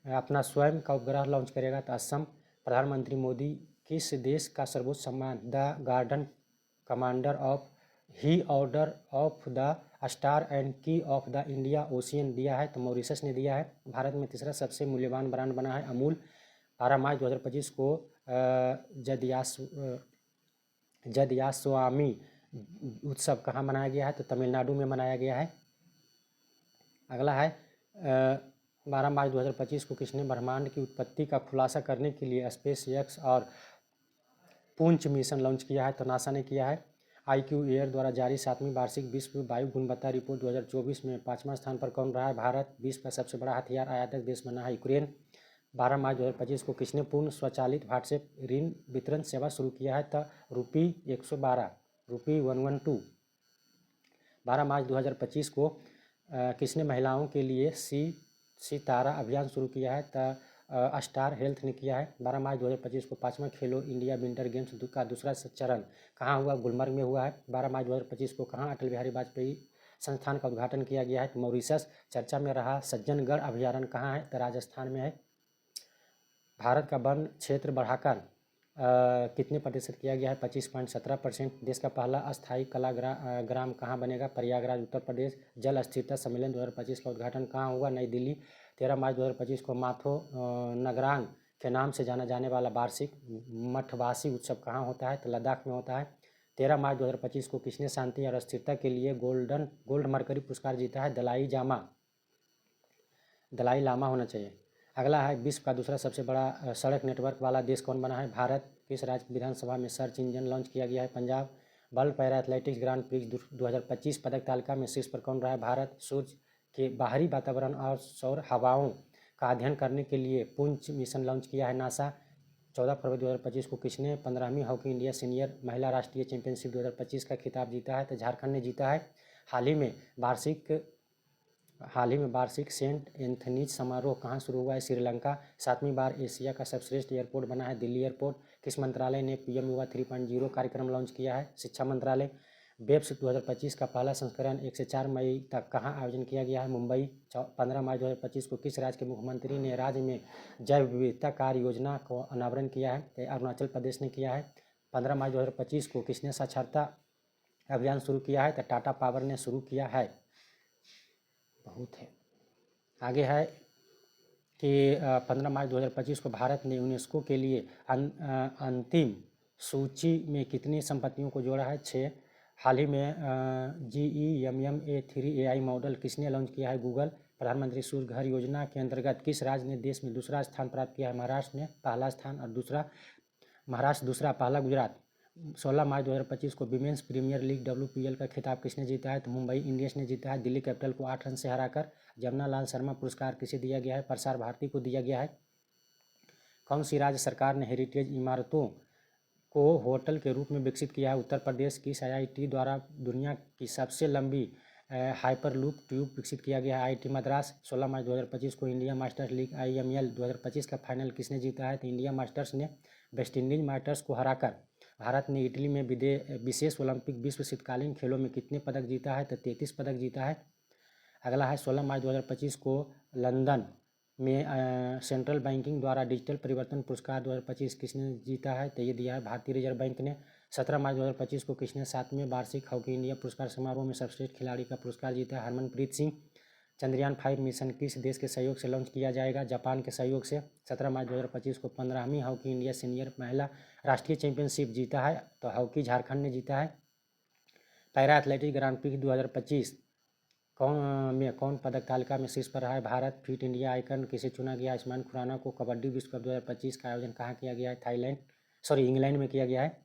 अपना स्वयं का उपग्रह लॉन्च करेगा? तो असम। प्रधानमंत्री मोदी किस देश का सर्वोच्च सम्मान the garden commander of he order of the star and की ऑफ द इंडिया ओशियन दिया है? तो मॉरिशस ने दिया है। भारत में तीसरा सबसे मूल्यवान ब्रांड बना है अमूल। 12 मार्च 2025 को जदयास्वामी उत्सव कहाँ मनाया गया है? तो तमिलनाडु में मनाया गया है। अगला है 12 मार्च 2025 को किसने ब्रह्मांड की उत्पत्ति का खुलासा करने के लिए SpaceX और पुंछ मिशन लॉन्च किया है? तो नासा ने किया है। IQ एयर द्वारा जारी 7वीं वार्षिक विश्व वायु गुणवत्ता रिपोर्ट 2024 में 5वां स्थान पर कौन रहा है? भारत। विश्व का सबसे बड़ा हथियार आयातक देश बना है यूक्रेन। 12 मार्च 2025 को किसने पूर्ण स्वचालित व्हाट्सएप ऋण वितरण सेवा शुरू किया है? तो ₹112 ₹112। 12 मार्च 2025 को किसने महिलाओं के लिए सितारा अभियान शुरू किया है? तो स्टार हेल्थ ने किया है। 12 मार्च 2025 को 5वां खेलो इंडिया विंटर गेम्स का दूसरा चरण कहाँ हुआ? गुलमर्ग में हुआ है। 12 मार्च 2025 को कहाँ अटल बिहारी वाजपेयी संस्थान का उद्घाटन किया गया है? तो मॉरिशस। चर्चा में रहा सज्जनगढ़ अभयारण्य कहाँ है? तो राजस्थान में है। भारत का वन क्षेत्र बढ़ाकर कितने प्रतिशत किया गया है? 25.17%। देश का पहला अस्थायी कला ग्राम कहाँ बनेगा? प्रयागराज उत्तर प्रदेश। जल स्थिरता सम्मेलन 2025 का उद्घाटन कहाँ हुआ? नई दिल्ली। 13 मार्च 2025 को माथो नगरांग के नाम से जाना जाने वाला वार्षिक मठवासी उत्सव कहाँ होता है? तो लद्दाख में होता है। 13 मार्च 2025 को किसने शांति और स्थिरता के लिए गोल्ड मरकरी पुरस्कार जीता है? दलाई लामा होना चाहिए। अगला है विश्व का दूसरा सबसे बड़ा सड़क नेटवर्क वाला देश कौन बना है? भारत। किस राज्य विधानसभा में सर्च इंजन लॉन्च किया गया है? Punjab. World para athletics grand prix 2025 पदक तालिका में शीर्ष पर कौन रहा है? भारत। सूर्य के बाहरी वातावरण और सौर हवाओं का अध्ययन करने के लिए पुंछ मिशन लॉन्च किया है नासा। 14 फरवरी 2025 को किसने 15वीं हॉकी इंडिया सीनियर महिला राष्ट्रीय चैंपियनशिप 2025 का खिताब जीता है? तो झारखंड ने जीता है। हाल ही में वार्षिक सेंट एंथनीज समारोह कहाँ शुरू हुआ है? श्रीलंका। 7वीं बार एशिया का सर्वश्रेष्ठ एयरपोर्ट बना है दिल्ली एयरपोर्ट। किस मंत्रालय ने PM युवा 3.0 कार्यक्रम लॉन्च किया है? शिक्षा मंत्रालय। वेब्स 2025 का पहला संस्करण 1 से 4 मई तक कहाँ आयोजन किया गया है? मुंबई। 15 मई 2025 को किस राज्य के मुख्यमंत्री ने राज्य में जैव विविधता कार्य योजना को अनावरण किया है? तो अरुणाचल प्रदेश ने किया है। 15 मई 2025 को किसने साक्षरता अभियान शुरू किया है? तो टाटा पावर ने शुरू किया है। बहुत है। आगे है कि 15 मार्च 2025 को भारत ने यूनेस्को के लिए अंतिम सूची में कितनी संपत्तियों को जोड़ा है? 6। हाल ही में GEMMA3 AI मॉडल किसने लॉन्च किया है? गूगल। प्रधानमंत्री सूर्य घर योजना के अंतर्गत किस राज्य ने देश में दूसरा स्थान प्राप्त किया है? महाराष्ट्र ने पहला स्थान और दूसरा पहला गुजरात। 16 मार्च 2025 को विमेंस प्रीमियर लीग WPL का खिताब किसने जीता है? तो मुंबई इंडियंस ने जीता है दिल्ली कैपिटल को 8 रन से हराकर। जमनालाल शर्मा पुरस्कार किसे दिया गया है? प्रसार भारती को दिया गया है। कौन सी राज्य सरकार ने हेरिटेज इमारतों को होटल के रूप में विकसित किया है? उत्तर प्रदेश। किस IIT द्वारा दुनिया की सबसे लंबी हाइपरलूप ट्यूब विकसित किया गया है? IIT मद्रास। 16 मार्च 2025 को इंडिया मास्टर्स लीग IML 2025 का फाइनल किसने जीता है? तो इंडिया मास्टर्स ने वेस्टइंडीज मास्टर्स को हराकर। भारत ने इटली में विशेष ओलंपिक विश्व शीतकालीन खेलों में कितने पदक जीता है? तो 33 पदक जीता है। अगला है 16 मार्च 2025 को लंदन में सेंट्रल बैंकिंग द्वारा डिजिटल परिवर्तन पुरस्कार 2025 किसने जीता है? तो ये दिया है भारतीय रिजर्व बैंक ने। 17 मार्च 2025 को किसने 7वें वार्षिक हॉकी इंडिया पुरस्कार समारोह में सर्वश्रेष्ठ खिलाड़ी का पुरस्कार जीता है? हरमनप्रीत सिंह। चंद्रयान 5 मिशन किस देश के सहयोग से लॉन्च किया जाएगा? जापान के सहयोग से। 17 मार्च 2025 को 15वीं हॉकी इंडिया सीनियर महिला राष्ट्रीय चैंपियनशिप जीता है तो हॉकी झारखंड ने जीता है। पैरा एथलेटिक्स ग्रांड प्रिक्स 2025 कौन पदक तालिका में शीर्ष पर रहा है? भारत। फिट इंडिया आइकन किसे चुना गया? आयुष्मान खुराना को। कबड्डी विश्व कप 2025 का आयोजन कहाँ किया गया है? इंग्लैंड में किया गया है।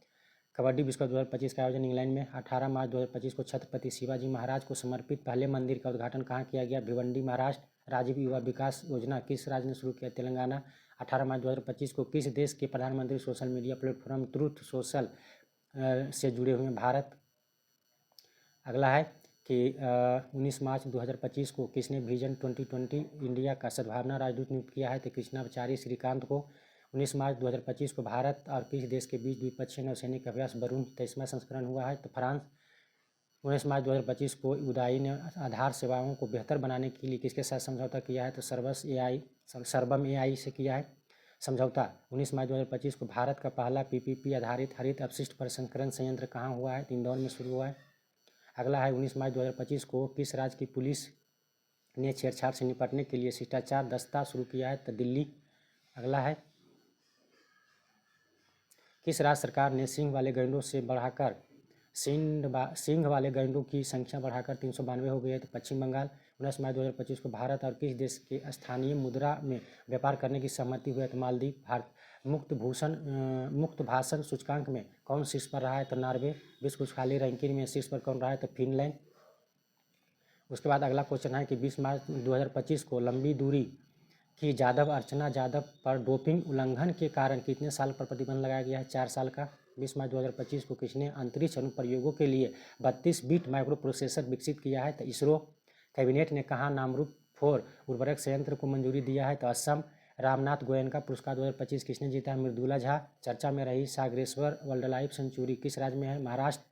कबड्डी विश्व कप 2025 का आयोजन इंग्लैंड में। 18 मार्च 2025 को छत्रपति शिवाजी महाराज को समर्पित पहले मंदिर का उद्घाटन कहाँ किया गया? भिवंडी महाराष्ट्र। राजीव युवा विकास योजना किस राज्य ने शुरू किया? तेलंगाना। 18 मार्च 2025 को किस देश के प्रधानमंत्री social media platform truth social से जुड़े हुए हैं? भारत। अगला है कि 19 मार्च 2025 को किसने विजन 2020 इंडिया का सद्भावना राजदूत नियुक्त किया है? तो कृष्णाचारी श्रीकांत को। 19 मार्च 2025 को भारत और किस देश के बीच द्विपक्षीय नौसैनिक अभ्यास बरून 23वां संस्करण हुआ है? तो फ्रांस। 19 मार्च 2025 को उदाई ने आधार सेवाओं को बेहतर बनाने के लिए किसके साथ समझौता किया है? तो सर्वम AI से किया है समझौता। 19 मार्च 2025 को भारत का पहला PPP आधारित हरित अपशिष्ट प्रसंस्करण संयंत्र कहाँ हुआ है? तो इंदौर में शुरू हुआ है। अगला है 19 मार्च 2025 को किस राज्य की पुलिस ने छेड़छाड़ से निपटने के लिए शिष्टाचार दस्ता शुरू किया है? तो दिल्ली। अगला है किस राज्य सरकार ने सिंह वाले गैंडों की संख्या बढ़ाकर 392 हो गई है? तो पश्चिम बंगाल। 19 मार्च 2025 को भारत और किस देश के स्थानीय मुद्रा में व्यापार करने की सहमति हुई है? तो मालदीव। भारत मुक्त भाषण सूचकांक में कौन शीर्ष पर रहा है? तो नॉर्वे। विश्व खुशहाली रैंकिंग में शीर्ष पर कौन रहा है? तो फिनलैंड। उसके बाद अगला क्वेश्चन है कि 20 मार्च 2025 को लंबी दूरी की अर्चना यादव पर डोपिंग उल्लंघन के कारण कितने साल पर प्रतिबंध लगाया गया है? 4 साल का। 20 मार्च 2025 को किसने अंतरिक्ष अनुप्रयोगों के लिए 32 बिट माइक्रो प्रोसेसर विकसित किया है? तो इसरो। कैबिनेट ने कहाँ नामरूप 4 उर्वरक संयंत्र को मंजूरी दिया है? तो असम। रामनाथ गोयनका पुरस्कार 2025 किसने जीता है? मृदुला झा। चर्चा में रही सागरेश्वर वाइल्ड लाइफ सेंचुरी किस राज्य में है? महाराष्ट्र।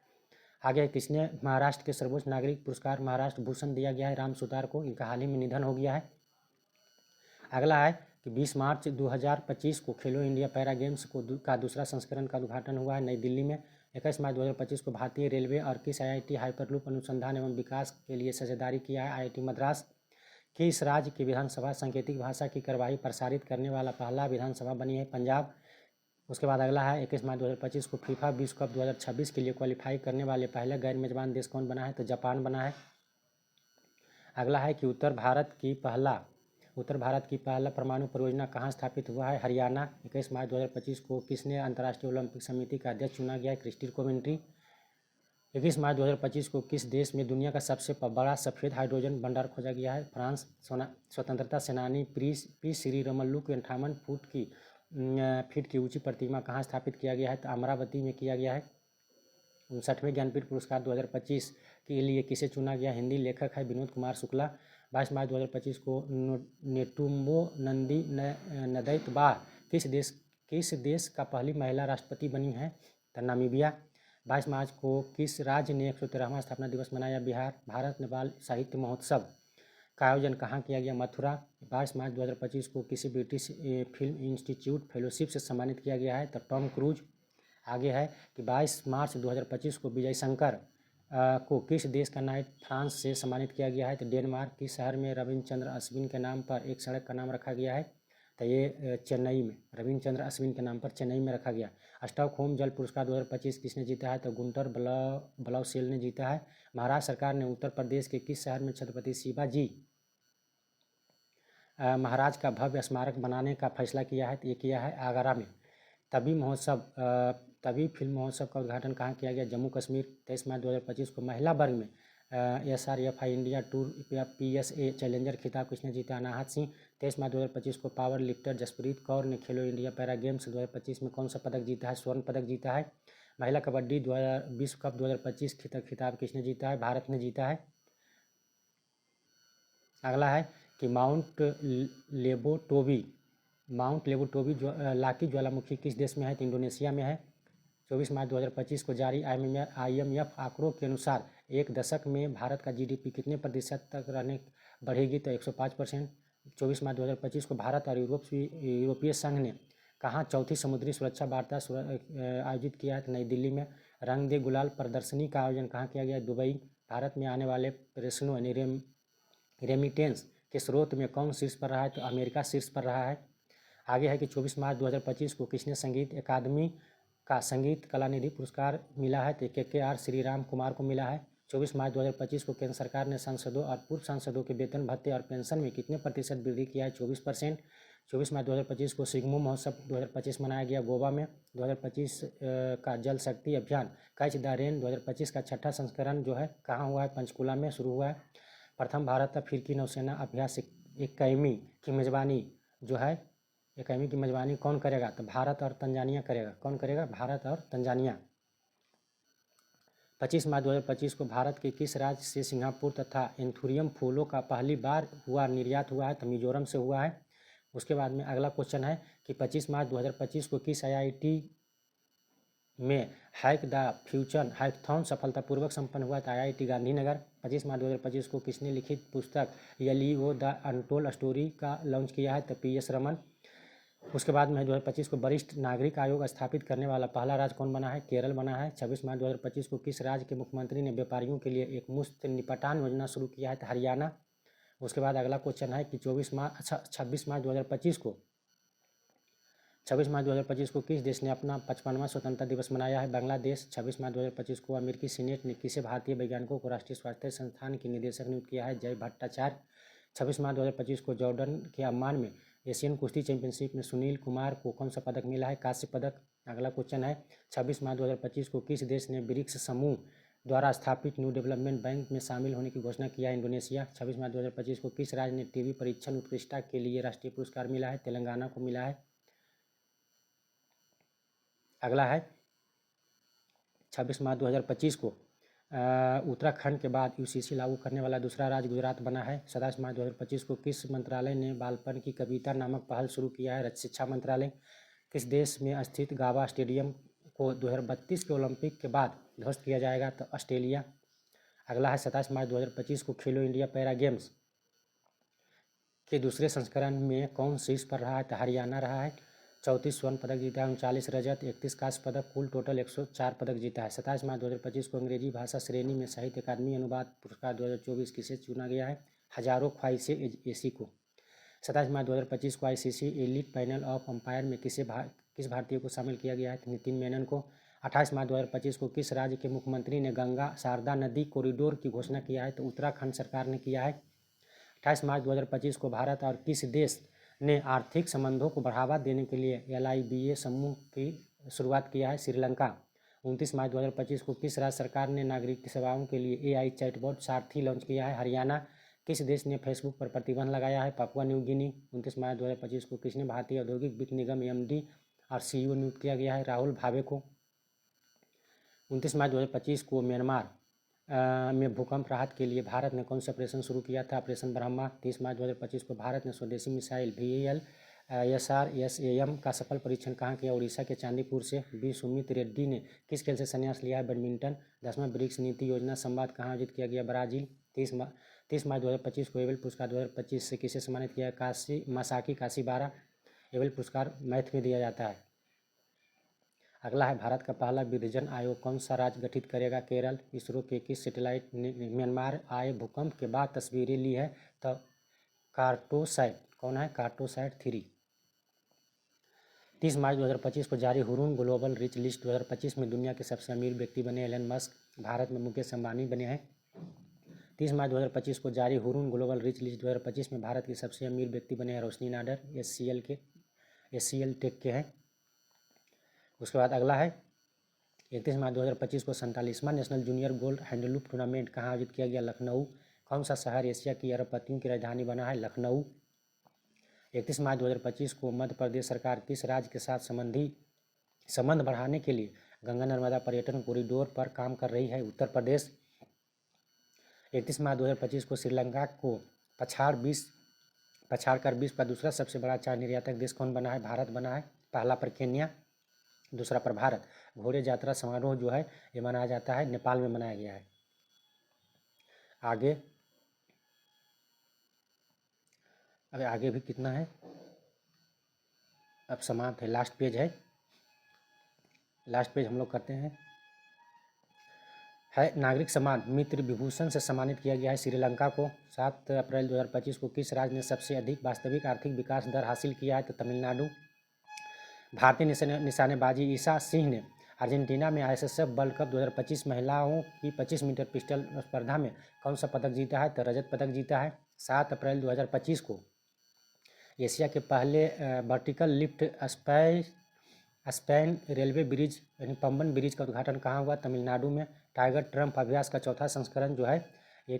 आगे किसने महाराष्ट्र के सर्वोच्च नागरिक पुरस्कार महाराष्ट्र भूषण दिया गया है? राम सुतार को। इनका हाल ही में निधन हो गया है। अगला है कि 20 मार्च 2025 को खेलो इंडिया पैरा गेम्स का दूसरा संस्करण का उद्घाटन हुआ है नई दिल्ली में। 21 मार्च 2025 को भारतीय रेलवे और किस IIT हाइपरलूप अनुसंधान एवं विकास के लिए साझेदारी किया है? IIT मद्रास। किस राज्य की विधानसभा सांकेतिक भाषा की कार्यवाही प्रसारित करने वाला पहला विधानसभा बनी है? पंजाब। उसके बाद अगला है 21 मार्च 2025 को फीफा विश्व कप 2026 के लिए क्वालिफाई करने वाले पहले गैर मेजबान देश कौन बना है? तो जापान बना है। अगला है कि उत्तर भारत की पहला परमाणु परियोजना कहाँ स्थापित हुआ है? हरियाणा। 21 मार्च 2025 को किसने अंतर्राष्ट्रीय ओलंपिक समिति का अध्यक्ष चुना गया है? Christie Coventry. 21 मार्च 2025 को किस देश में दुनिया का सबसे बड़ा सफ़ेद हाइड्रोजन भंडार खोजा गया है? फ्रांस। स्वतंत्रता सेनानी पी श्रीरामुलु की 58 फीट की ऊंची प्रतिमा कहाँ स्थापित किया गया है? तो अमरावती में किया गया है। 59वें ज्ञानपीठ पुरस्कार 2025 के लिए किसे चुना गया? हिंदी लेखक है विनोद कुमार शुक्ला। 22 मार्च 2025 को नेटुम्बो नंदी नदैतबा किस देश का पहली महिला राष्ट्रपति बनी है? तो नामीबिया। 22 मार्च को किस राज्य ने 113वां स्थापना दिवस मनाया? बिहार। भारत नेपाल साहित्य महोत्सव का आयोजन कहाँ किया गया? मथुरा। 22 मार्च 2025 को किसी ब्रिटिश फिल्म इंस्टीट्यूट फेलोशिप से सम्मानित किया गया है? तो टॉम क्रूज। आगे है कि 22 मार्च 2025 को विजय शंकर को किस देश का नाइट फ्रांस से सम्मानित किया गया है? तो डेनमार्क। किस शहर में रविंद्र चंद्र अश्विन के नाम पर एक सड़क का नाम रखा गया है? तो ये चेन्नई में, रविंद्र चंद्र अश्विन के नाम पर चेन्नई में रखा गया। स्टॉकहोम जल पुरस्कार 2025 किसने जीता है? तो गुंटर ब्लाउसेल ने जीता है। महाराष्ट्र सरकार ने उत्तर प्रदेश के किस शहर में छत्रपति शिवाजी महाराज का भव्य स्मारक बनाने का फैसला किया है? तो ये किया है आगरा में। तभी फिल्म महोत्सव का उद्घाटन कहाँ किया गया? जम्मू कश्मीर। 23 मार्च 2025 को महिला वर्ग में SRFI India tour PSA challenger खिताब किसने जीता? अनाहत सिंह। 23 मार्च 2025 को पावर लिफ्टर जसप्रीत कौर ने खेलो इंडिया पैरा गेम्स 2025 में कौन सा पदक जीता है? स्वर्ण पदक जीता है। महिला कबड्डी विश्व कप 2025 खिताब किसने जीता है? भारत ने जीता है। अगला है कि माउंट लेबोटोबी लाकी ज्वालामुखी किस देश में है? तो इंडोनेशिया में है। 24 मार्च 2025 को जारी IMF आंकड़ों के अनुसार एक दशक में भारत का GDP कितने प्रतिशत तक बढ़ेगी? तो 105%। 24 मार्च 2025 को भारत और यूरोपीय संघ ने कहाँ चौथी समुद्री सुरक्षा वार्ता आयोजित किया है? तो नई दिल्ली में। रंग दे गुलाल प्रदर्शनी का आयोजन कहाँ किया गया? दुबई। भारत में आने वाले प्रेषणों यानी रेमिटेंस के स्रोत में कौन शीर्ष पर रहा है? तो अमेरिका शीर्ष पर रहा है। आगे है कि 24 मार्च 2025 को किसने संगीत अकादमी का संगीत कला निधि पुरस्कार मिला है? तो KKR श्रीराम कुमार को मिला है। 24 मार्च 2025 को केंद्र सरकार ने सांसदों और पूर्व सांसदों के वेतन भत्ते और पेंशन में कितने प्रतिशत वृद्धि किया है? 24%। 24 मार्च 2025 को सिगमो महोत्सव 2025 मनाया गया गोवा में। 2025 का जल शक्ति अभियान कैच द रेन 2025 का छठा संस्करण जो है कहाँ हुआ है? पंचकुला में शुरू हुआ है। प्रथम भारत अफ्रीकी नौसेना अभ्यास इकाई की मेजबानी जो है इकाई की मेजबानी कौन करेगा? तो भारत और तंजानिया करेगा। कौन करेगा? भारत और तंजानिया। 25 मार्च 2025 को भारत के किस राज्य से सिंगापुर तथा एंथुरियम फूलों का पहली बार निर्यात हुआ है? तो मिजोरम से हुआ है। उसके बाद में अगला क्वेश्चन है कि 25 मार्च 2025 को किस IIT में हैक द फ्यूचर हैकथॉन सफलतापूर्वक संपन्न हुआ? तो IIT गांधीनगर। 25 मार्च 2025 को किसने लिखित पुस्तक LEO द अनटोल्ड स्टोरी का लॉन्च किया है? तो PS रमन। उसके बाद में 2025 को वरिष्ठ नागरिक आयोग स्थापित करने वाला पहला राज्य कौन बना है? केरल बना है। 26 मार्च 2025 को किस राज्य के मुख्यमंत्री ने व्यापारियों के लिए एक मुफ्त निपटान योजना शुरू किया है? तो हरियाणा। उसके बाद अगला क्वेश्चन है कि 26 मार्च 2025 को किस देश ने अपना 55वां स्वतंत्रता दिवस मनाया है? बांग्लादेश। 26 मार्च 2025 को अमेरिकी सीनेट ने किसे भारतीय वैज्ञानिकों को राष्ट्रीय स्वास्थ्य संस्थान की निदेशक नियुक्त किया है? जय भट्टाचार्य। 26 मार्च 2025 को जॉर्डन के अम्मान में एशियन कुश्ती चैंपियनशिप में सुनील कुमार को कौन सा पदक मिला है? कांस्य पदक। अगला क्वेश्चन है 26 मार्च 2025 को किस देश ने ब्रिक्स समूह द्वारा स्थापित न्यू डेवलपमेंट बैंक में शामिल होने की घोषणा किया? इंडोनेशिया। 26 मार्च 2025 को किस राज्य ने टीबी परीक्षण उत्कृष्टता के लिए राष्ट्रीय पुरस्कार मिला है? तेलंगाना को मिला है। अगला है 26 मार्च 2025 को उत्तराखंड के बाद UCC लागू करने वाला दूसरा राज्य गुजरात बना है। 27 मार्च 2025 को किस मंत्रालय ने बालपन की कविता नामक पहल शुरू किया है? शिक्षा मंत्रालय। किस देश में स्थित गाबा स्टेडियम को 2032 के ओलंपिक के बाद ध्वस्त किया जाएगा? तो ऑस्ट्रेलिया। अगला है 27 मार्च 2025 को खेलो इंडिया पैरा गेम्स के दूसरे संस्करण में कौन शीर्ष पर रहा है? तो हरियाणा रहा है। 34 स्वर्ण पदक जीता है, 39 रजत, 31 कांस्य पदक, कुल टोटल 104 पदक जीता है। 27 मार्च 2025 को अंग्रेजी भाषा श्रेणी में साहित्य अकादमी अनुवाद पुरस्कार 2024 किसे चुना गया है? हजारों ख्वाहिशें ऐसी को। 27 मार्च 2025 को ICC elite panel of umpire में किस भारतीय को शामिल किया गया है? नितिन मेनन को। 28 मार्च 2025 को किस राज्य के मुख्यमंत्री ने गंगा शारदा नदी कॉरिडोर की घोषणा किया है? तो उत्तराखंड सरकार ने किया है। 28 मार्च 2025 को भारत और किस देश ने आर्थिक संबंधों को बढ़ावा देने के लिए LIBA समूह की शुरुआत किया है? श्रीलंका। 29 मार्च 2025 को किस राज्य सरकार ने नागरिक सेवाओं के लिए AI चैटबॉट सारथी लॉन्च किया है? हरियाणा। किस देश ने फेसबुक पर प्रतिबंध लगाया है? Papua New Guinea. 29 मार्च 2025 को किसने भारतीय औद्योगिक वित्त निगम MD और CEO नियुक्त किया गया है? राहुल भावे को। 29 मार्च 2025 को म्यांमार में भूकंप राहत के लिए भारत ने कौन सा ऑपरेशन शुरू किया था? ऑपरेशन ब्रह्मा। 30 मार्च 2025 को भारत ने स्वदेशी मिसाइल VAL SRSAM का सफल परीक्षण कहाँ किया? उड़ीसा के चांदीपुर से। बी सुमित रेड्डी ने किस खेल से संन्यास लिया है? बैडमिंटन। 10वां ब्रिक्स नीति योजना संवाद कहाँ आयोजित किया गया? ब्राजील। 30 मार्च 2025 को एबेल पुरस्कार 2025 से किसे सम्मानित किया है? मासाकी काशीबारा। एबेल पुरस्कार मैथ में दिया जाता है। अगला है, भारत का पहला विरजन आयोग कौन सा राज्य गठित करेगा? केरल। इसरो के किस सैटेलाइट ने म्यांमार आए भूकंप के बाद तस्वीरें ली है? तो कार्टोसैट। कौन है? कार्टोसैट 3। 30 मार्च 2025 को जारी हुरून ग्लोबल रिच लिस्ट 2025 में दुनिया के सबसे अमीर व्यक्ति बने एलन मस्क। भारत में मुकेश अंबानी बने हैं। 30 मार्च 2025 को जारी हुरून ग्लोबल रिच लिस्ट 2025 में भारत के सबसे अमीर व्यक्ति बने हैं रोशनी नाडर, SCL टेक के हैं। उसके बाद अगला है, 31 मार्च 2025 को 47वां national junior gold handloom tournament कहाँ आयोजित किया गया? लखनऊ। कौन सा शहर एशिया की अरबपतियों की राजधानी बना है? लखनऊ। 31 मार्च 2025 को मध्य प्रदेश सरकार किस राज्य के साथ संबंध बढ़ाने के लिए गंगा नर्मदा पर्यटन कॉरिडोर पर काम कर रही है? उत्तर प्रदेश। 31 मार्च 2025 को श्रीलंका को पछाड़कर विश्व का दूसरा सबसे बड़ा चाय निर्यातक देश कौन बना है? भारत बना है। पहला पर केन्या, दूसरा पर भारत। घोड़े यात्रा समारोह जो है ये मनाया जाता है नेपाल में मनाया गया है। आगे भी कितना है, अब समाप्त है, लास्ट पेज है। लास्ट पेज हम लोग करते हैं। नागरिक सम्मान मित्र विभूषण से सम्मानित किया गया है श्रीलंका को। 7 अप्रैल 2025 को किस राज्य ने सबसे अधिक वास्तविक आर्थिक विकास दर हासिल किया है? तो तमिलनाडु। भारतीय निशानेबाजी ईशा सिंह ने अर्जेंटीना में ISSF वर्ल्ड कप 2025 महिलाओं की 25 मीटर पिस्टल स्पर्धा में कौन सा पदक जीता है? तो रजत पदक जीता है। 7 अप्रैल 2025 को एशिया के पहले vertical lift span railway bridge यानी पंबन ब्रिज का उद्घाटन कहाँ हुआ? तमिलनाडु में। टाइगर ट्रम्प अभ्यास का चौथा संस्करण जो है ये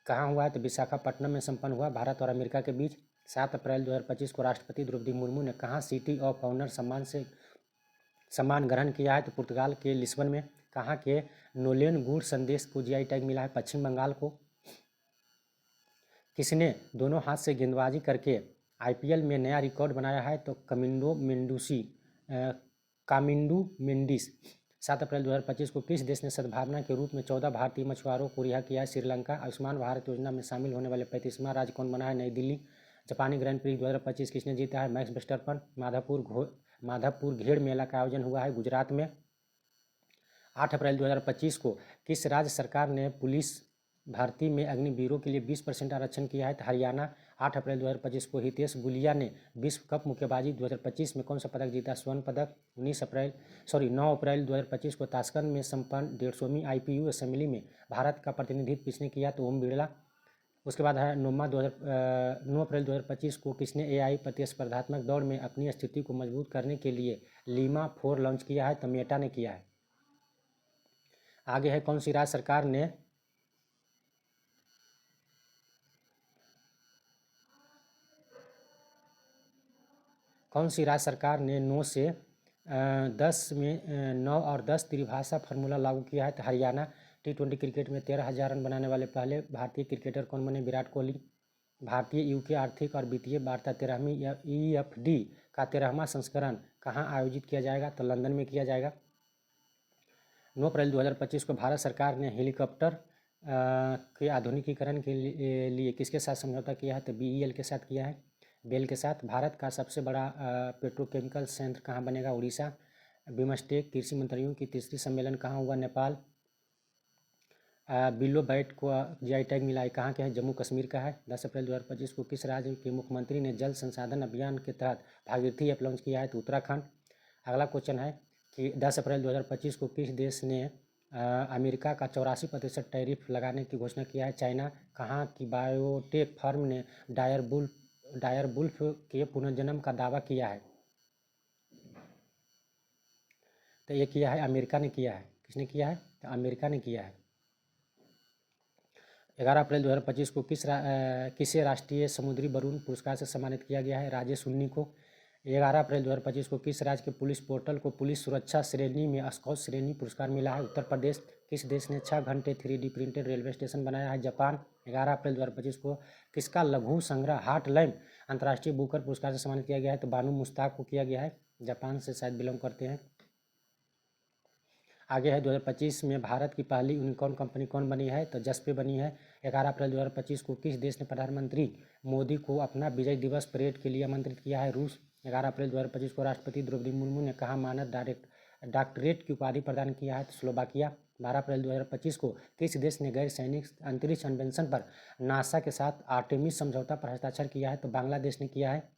कहाँ हुआ है? तो विशाखापट्टनम में संपन्न हुआ, भारत और अमेरिका के बीच। 7 अप्रैल 2025 को राष्ट्रपति द्रौपदी मुर्मू ने कहाँ सिटी ऑफ ऑनर सम्मान ग्रहण किया है? तो पुर्तगाल के लिस्बन में। कहाँ के नोलेन गुड संदेश को GI टैग मिला है? पश्चिम बंगाल को। किसने दोनों हाथ से गेंदबाजी करके IPL में नया रिकॉर्ड बनाया है? तो कामिंडू मेंडिस। 7 अप्रैल 2025 को किस देश ने सद्भावना के रूप में 14 भारतीय मछुआरों को रिहा किया है? श्रीलंका। आयुष्मान भारत योजना में शामिल होने वाले 35वां राज्य कौन बना है? नई दिल्ली। जापानी ग्रैंड प्रिक्स 2025 किसने जीता है? Max Verstappen. माधवपुर घेड़ मेला का आयोजन हुआ है गुजरात में। 8 अप्रैल 2025 को किस राज्य सरकार ने पुलिस भर्ती में अग्निवीरों के लिए 20% आरक्षण किया है? तो हरियाणा। 8 अप्रैल 2025 को हितेश गुलिया ने विश्व कप मुक्केबाजी 2025 में कौन सा पदक जीता? स्वर्ण पदक। 9 अप्रैल 2025 को ताशकंद में संपन्न 150वीं IPU असेंबली में भारत का प्रतिनिधित्व किसने किया? तो ओम बिरला। उसके बाद है 9 अप्रैल 2025 को किसने AI प्रतिस्पर्धात्मक दौड़ में अपनी स्थिति को मजबूत करने के लिए लीमा 4 लॉन्च किया है? तो मेटा ने किया है। आगे है, कौन सी राज्य सरकार ने कौन सी राज्य सरकार ने 9 से 10 में 9 और 10 त्रिभाषा फार्मूला लागू किया है? तो हरियाणा। T20 क्रिकेट में 13,000 रन बनाने वाले पहले भारतीय क्रिकेटर कौन बने? विराट कोहली। भारतीय UK आर्थिक और वित्तीय वार्ता 13वीं EFD का 13वां संस्करण कहाँ आयोजित किया जाएगा? तो लंदन में किया जाएगा। 9 अप्रैल 2025 को भारत सरकार ने हेलीकॉप्टर के आधुनिकीकरण के लिए किसके साथ समझौता किया है? तो BEL के साथ किया है, बेल के साथ। भारत का सबसे बड़ा पेट्रोकेमिकल संयंत्र कहाँ बनेगा? उड़ीसा। बिमस्टेक कृषि मंत्रियों की तीसरी सम्मेलन कहाँ हुआ? नेपाल। बिल्लो बैट को GI टैग मिला है, कहाँ के है? जम्मू कश्मीर का है। 10 अप्रैल 2025 को किस राज्य के मुख्यमंत्री ने जल संसाधन अभियान के तहत भागीरथी ऐप लॉन्च किया है? तो उत्तराखंड। अगला क्वेश्चन है कि 10 अप्रैल 2025 को किस देश ने अमेरिका का 84% टैरिफ लगाने की घोषणा किया है? चाइना। कहाँ की बायोटेक फर्म ने डायरवुल्फ के पुनर्जन्म का दावा किया है? तो ये किया है, अमेरिका ने किया है। किसने किया है? तो अमेरिका ने किया है। 11 अप्रैल 2025 को किसे राष्ट्रीय समुद्री बरून पुरस्कार से सम्मानित किया गया है? राजेश उन्नी को। 11 अप्रैल 2025 को किस राज्य के पुलिस पोर्टल को पुलिस सुरक्षा श्रेणी में स्काउट श्रेणी पुरस्कार मिला है? उत्तर प्रदेश। किस देश ने 6 घंटे 3D प्रिंटेड रेलवे स्टेशन बनाया है? जापान। 11 अप्रैल 2025 को किसका लघु संग्रह हार्ट लैम्प अंतर्राष्ट्रीय बुकर पुरस्कार से सम्मानित किया गया है? तो बानू मुश्ताक को किया गया है, जापान से शायद बिलोंग करते हैं। आगे है 2025 में भारत की पहली यूनिकॉर्न कंपनी कौन बनी है? तो जस्पे बनी है। 11 अप्रैल 2025 को किस देश ने प्रधानमंत्री मोदी को अपना विजय दिवस परेड के लिए आमंत्रित किया है? रूस। 11 अप्रैल 2025 को राष्ट्रपति द्रौपदी मुर्मू ने कहाँ मानद डॉक्टरेट की उपाधि प्रदान किया है? तो स्लोवाकिया। 12 अप्रैल 2025 को किस देश ने गैर सैनिक अंतरिक्ष अन्वेषण पर नासा के साथ आर्टेमिस समझौता पर हस्ताक्षर किया है? तो बांग्लादेश ने किया है।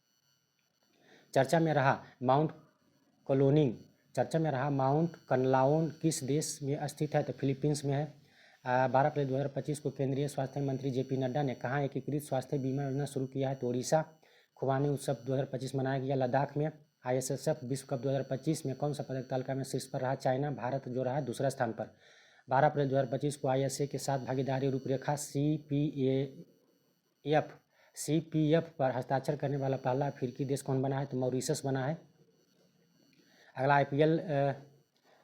चर्चा में रहा माउंट कनलाओन किस देश में स्थित है? तो फिलीपींस में है। 12 अप्रैल 2025 को केंद्रीय स्वास्थ्य मंत्री जेपी नड्डा ने कहाँ एकीकृत स्वास्थ्य बीमा योजना शुरू किया है? तो ओडिशा। खुबानी उत्सव 2025 मनाया गया लद्दाख में। ISSF विश्व कप 2025 में कौन सा पदक तालिका में शीर्ष पर रहा? चाइना। भारत जो रहा दूसरा स्थान पर। 12 अप्रैल 2025 को ISA के साथ भागीदारी रूपरेखा CPF पर हस्ताक्षर करने वाला पहला अफ्रीकी देश कौन बना है? तो मॉरिशस बना है। अगला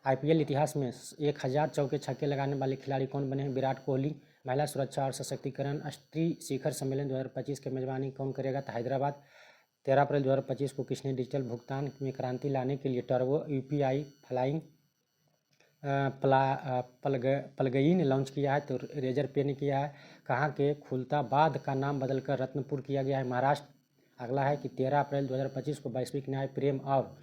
IPL इतिहास में 1000 चौके छक्के लगाने वाले खिलाड़ी कौन बने हैं? विराट कोहली। महिला सुरक्षा और सशक्तिकरण अष्टरी शिखर सम्मेलन 2025 की मेजबानी कौन करेगा? तो हैदराबाद। 13 अप्रैल 2025 को किसने डिजिटल भुगतान में क्रांति लाने के लिए turbo UPI flying plugin launch किया है? तो रेजर पे ने किया है। कहाँ के खुलताबाद का नाम बदलकर रत्नपुर किया गया है? महाराष्ट्र। अगला है कि 13 अप्रैल 2025 को वैश्विक न्याय प्रेम और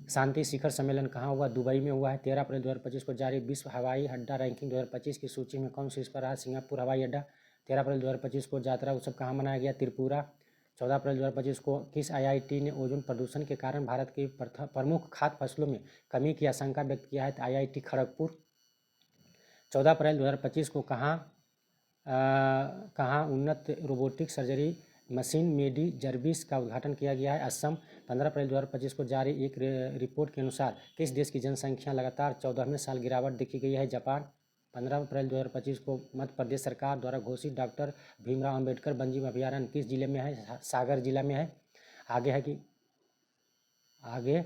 शांति शिखर सम्मेलन कहाँ हुआ? दुबई में हुआ है। 13 अप्रैल 2025 को जारी विश्व हवाई अड्डा रैंकिंग 2025 की सूची में कौन शीर्ष पर रहा? सिंगापुर हवाई अड्डा। 13 अप्रैल 2025 को यात्रा उत्सव कहाँ मनाया गया? त्रिपुरा। 14 अप्रैल 2025 को किस IIT ने ओजोन प्रदूषण के कारण भारत की प्रमुख खाद्य फसलों में कमी की आशंका व्यक्त किया है? तो IIT खड़गपुर। 14 अप्रैल 2025 को कहाँ उन्नत रोबोटिक सर्जरी मशीन मेडी जर्बिस का उद्घाटन किया गया है? असम। 15 अप्रैल 2025 को जारी एक रिपोर्ट के अनुसार किस देश की जनसंख्या लगातार 14वें साल गिरावट देखी गई है? जापान। 15 अप्रैल 2025 को मध्य प्रदेश सरकार द्वारा घोषित डॉक्टर भीमराव अंबेडकर वन्यजीव अभयारण्य किस जिले में है? सागर जिला में है। आगे है कि आगे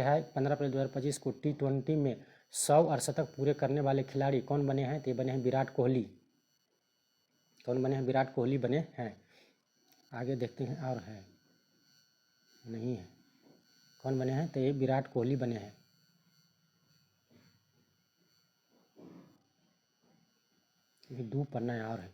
है 15 अप्रैल 2025 को T20 में 100 अर्धशतक पूरे करने वाले खिलाड़ी कौन बने हैं? तो ये बने हैं विराट कोहली। कौन बने हैं? विराट कोहली बने हैं। आगे देखते हैं और है नहीं है कौन बने हैं? तो ये विराट कोहली बने हैं। ये 2 पन्ना और है।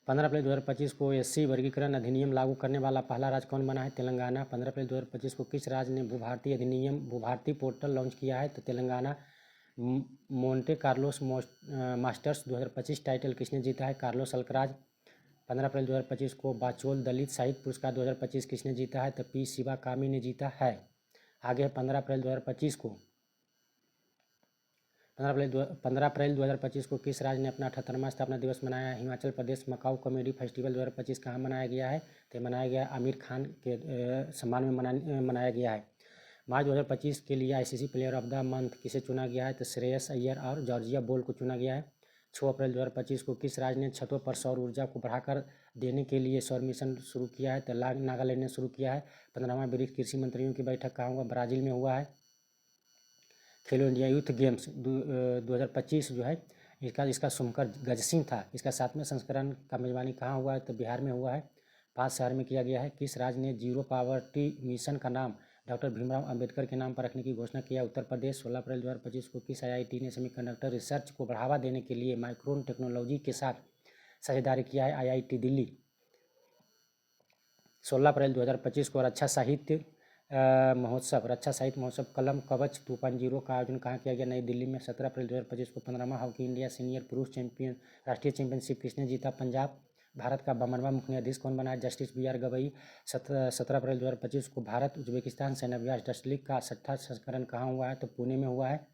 15 अप्रैल 2025 को SC वर्गीकरण अधिनियम लागू करने वाला पहला राज्य कौन बना है? तेलंगाना। 15 अप्रैल 2025 को किस राज्य ने भूभारती अधिनियम भूभारती पोर्टल लॉन्च किया है? तो Telangana. Monte Carlos masters 2025 title किसने जीता है? Carlos Alcaraz. 15 अप्रैल 2025 को बाचोल दलित साहित्य पुरस्कार 2025 किसने जीता है? तो P शिवाकामी ने जीता है। आगे है 15 अप्रैल 2025 को 15 अप्रैल 2025 को किस राज्य ने अपना 78वां स्थापना दिवस मनाया? हिमाचल प्रदेश। मकाऊ कॉमेडी फेस्टिवल 2025 कहाँ मनाया गया है? तो मनाया गया आमिर खान के सम्मान में मनाया गया है। मार्च 2025 के लिए ICC player of the month किसे चुना गया है? तो श्रेयस अय्यर और जॉर्जिया बोल को चुना गया है। 6 अप्रैल 2025 को किस राज्य ने छतों पर सौर ऊर्जा को बढ़ाकर देने के लिए सौर मिशन शुरू किया है? तो नागालैंड ने शुरू किया है। 15वां ब्रिक्स कृषि मंत्रियों की बैठक कहाँ हुआ? ब्राज़ील में हुआ है। खेलो इंडिया यूथ गेम्स 2025 जो है इसका शुभंकर गजसिंह था। इसका 7वें संस्करण का मेजबानी कहाँ हुआ है? तो बिहार में हुआ है। 5 शहर में किया गया है। किस राज्य ने जीरो पावर्टी मिशन का नाम डॉक्टर भीमराव अंबेडकर के नाम पर रखने की घोषणा किया? उत्तर प्रदेश। 16 अप्रैल 2025 को किस IIT ने सेमीकंडक्टर रिसर्च को बढ़ावा देने के लिए माइक्रोन टेक्नोलॉजी के साथ साझेदारी किया है? IIT दिल्ली। 16 अप्रैल 2025 को रक्षा साहित्य महोत्सव कलम कवच 2.0 का आयोजन कहाँ किया गया? नई दिल्ली में। 17 अप्रैल 2025 को 15वां हॉकी इंडिया सीनियर पुरुष राष्ट्रीय चैंपियनशिप किसने जीता? पंजाब। भारत का 52वां मुख्य न्यायाधीश कौन बना है? Justice BR Gavai. 17 अप्रैल 2025 को भारत उज्बेकिस्तान सेनाभ्यास डस्ट लीग का 6ठा संस्करण कहाँ हुआ है? तो पुणे में हुआ है।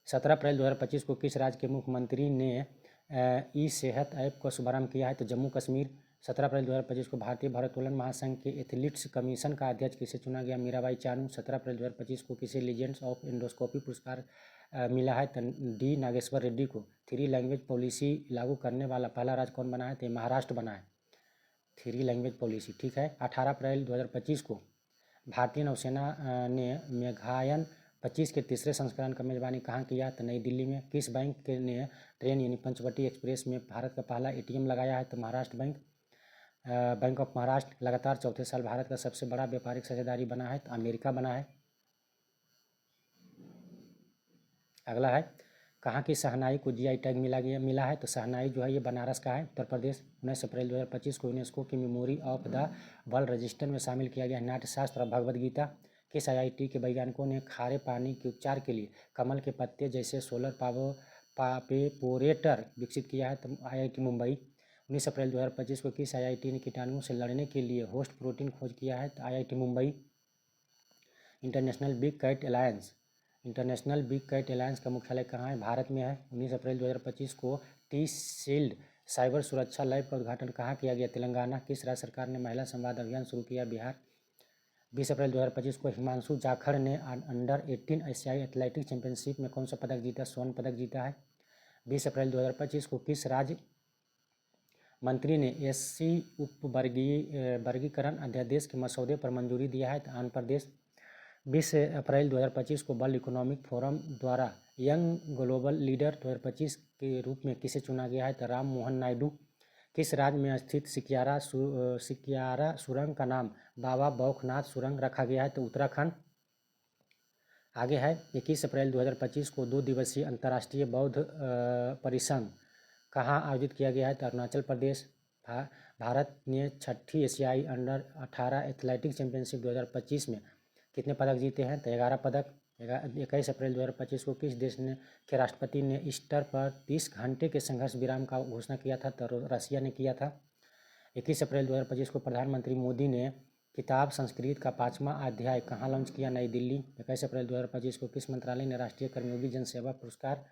17 अप्रैल 2025 को किस राज्य के मुख्यमंत्री ने ई-सेहत ऐप का शुभारंभ किया है? तो जम्मू कश्मीर। 17 अप्रैल 2025 को भारतीय भारोत्तोलन महासंघ के एथलीट्स कमीशन का अध्यक्ष किसे चुना गया? मीराबाई चानू। 17 अप्रैल 2025 को किसे लीजेंड्स ऑफ एंडोस्कोपी पुरस्कार मिला है? D नागेश्वर रेड्डी को। 3 लैंग्वेज पॉलिसी लागू करने वाला पहला राज्य कौन बना है? तो महाराष्ट्र बना है। 3 लैंग्वेज पॉलिसी ठीक है। 18 अप्रैल 2025 को भारतीय नौसेना ने मेघायन 25 के तीसरे संस्करण का मेजबानी कहाँ किया? तो नई दिल्ली में। किस बैंक के ने ट्रेन यानी पंचवटी एक्सप्रेस में भारत का पहला एटीएम लगाया है? तो Maharashtra bank. Bank of Maharashtra लगातार चौथे साल भारत का सबसे बड़ा व्यापारिक साझेदारी बना है? तो अमेरिका बना है। अगला है, कहाँ की शहनाई को जीआई टैग मिला है? तो शहनाई जो है ये बनारस का है, उत्तर प्रदेश। 19 अप्रैल 2025 को यूनेस्को की memory of the world register में शामिल किया गया नाट्यशास्त्र और भगवद गीता। किस आईआईटी के वैज्ञानिकों ने खारे पानी के उपचार के लिए कमल के पत्ते जैसे सोलर पावेपोरेटर विकसित किया है? तो आईआईटी मुंबई। 19 अप्रैल 2025 को किस आईआईटी ने कीटाणुओं से लड़ने के लिए होस्ट प्रोटीन खोज किया है? तो IIT Mumbai. International big cat alliance का मुख्यालय कहाँ है? भारत में है। 19 अप्रैल 2025 को टी शील्ड साइबर सुरक्षा लैब का उद्घाटन कहाँ किया गया? तेलंगाना। किस राज्य सरकार ने महिला संवाद अभियान शुरू किया? बिहार। 20 अप्रैल 2025 को हिमांशु जाखड़ ने अंडर 18 एशियाई एथलेटिक्स चैंपियनशिप में कौन सा पदक जीता? स्वर्ण पदक जीता है। 20 अप्रैल 2025 को किस राज्य मंत्री ने एससी वर्गीकरण अध्यादेश के मसौदे पर मंजूरी दिया है? तो आंध्र प्रदेश। 20 अप्रैल 2025 को वर्ल्ड इकोनॉमिक फोरम द्वारा यंग ग्लोबल लीडर 2025 के रूप में किसे चुना गया है? तो राम मोहन नायडू। किस राज्य में स्थित सिकियारा सुरंग का नाम बाबा बौखनाथ सुरंग रखा गया है? तो उत्तराखंड। आगे है, 21 अप्रैल 2025 को 2 दिवसीय अंतर्राष्ट्रीय बौद्ध परिसंघ कहाँ आयोजित किया गया है? तो अरुणाचल प्रदेश। भारत ने 6ठी एशियाई अंडर 18 एथलेटिक्स चैंपियनशिप 2025 में कितने पदक जीते हैं? तो 11 पदक। 21 अप्रैल 2025 को किस देश के राष्ट्रपति ने ईस्टर पर 30 घंटे के संघर्ष विराम का घोषणा किया था? तो रसिया ने किया था। 21 अप्रैल 2025 को प्रधानमंत्री मोदी ने किताब संस्कृत का 5वां अध्याय कहाँ लॉन्च किया? नई दिल्ली। 21 अप्रैल 2025 को किस मंत्रालय ने राष्ट्रीय कर्मयोगी जनसेवा पुरस्कार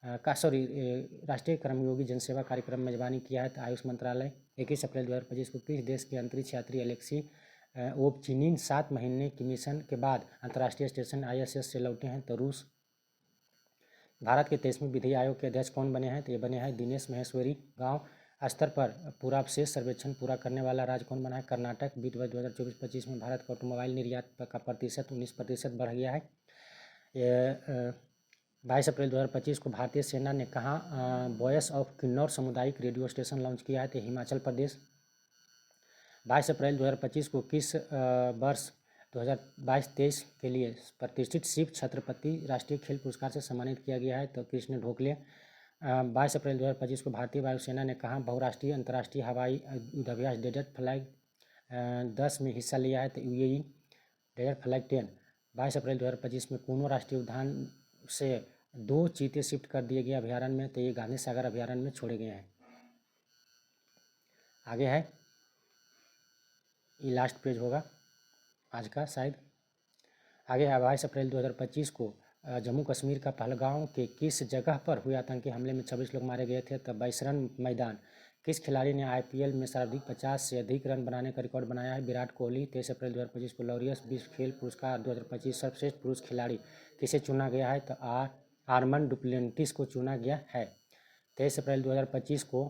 राष्ट्रीय कर्मयोगी जनसेवा कार्यक्रम में मेजबानी किया है? तो आयुष मंत्रालय। 21 अप्रैल 2025 को किस देश के अंतरिक्ष यात्री एलेक्सी ओवचिनिन 7 महीने की मिशन के बाद अंतर्राष्ट्रीय स्टेशन आईएसएस से लौटे हैं? तो रूस। भारत के 23वें विधि आयोग के अध्यक्ष कौन बने हैं? तो ये बने हैं दिनेश महेश्वरी। गांव स्तर पर पूर्वावशेष सर्वेक्षण पूरा करने वाला राज्य कौन बना है? कर्नाटक। वित्त वर्ष 2024-25 में भारत का ऑटोमोबाइल निर्यात का प्रतिशत 19% बढ़ गया है। 22 अप्रैल 2025 को भारतीय सेना ने कहाँ वॉयस ऑफ किन्नौर सामुदायिक रेडियो स्टेशन लॉन्च किया है? तो हिमाचल प्रदेश। 22 अप्रैल 2025 को किस वर्ष 2022-23 के लिए प्रतिष्ठित शिव छत्रपति राष्ट्रीय खेल पुरस्कार से सम्मानित किया गया है? तो कृष्ण ढोकले। 22 अप्रैल 2025 को भारतीय वायुसेना ने कहाँ बहुराष्ट्रीय अंतर्राष्ट्रीय हवाई युद्धाभ्यास डेजर्ट फ्लैग 10 में हिस्सा लिया है? तो यूएई। Desert flag 10। 22 अप्रैल 2025 में कूनो राष्ट्रीय उद्यान से 2 चीते शिफ्ट कर दिए गए अभ्यारण्य में? तो ये गांधी सागर अभ्यारण्य में छोड़े गए हैं। आगे है, ये लास्ट पेज होगा आज का शायद। आगे है, 22 अप्रैल 2025 को जम्मू कश्मीर का पहलगांव के किस जगह पर हुए आतंकी हमले में 26 लोग मारे गए थे? तब बैसरन मैदान। किस खिलाड़ी ने आईपीएल में सर्वाधिक 50 से अधिक रन बनाने का रिकॉर्ड बनाया है? विराट कोहली। 23 अप्रैल 2025 को लॉरियस विश्व खेल पुरस्कार 2025 सर्वश्रेष्ठ पुरुष खिलाड़ी किसे चुना गया है? तो आर्मन डुप्लेंटिस को चुना गया है। 23 अप्रैल 2025 को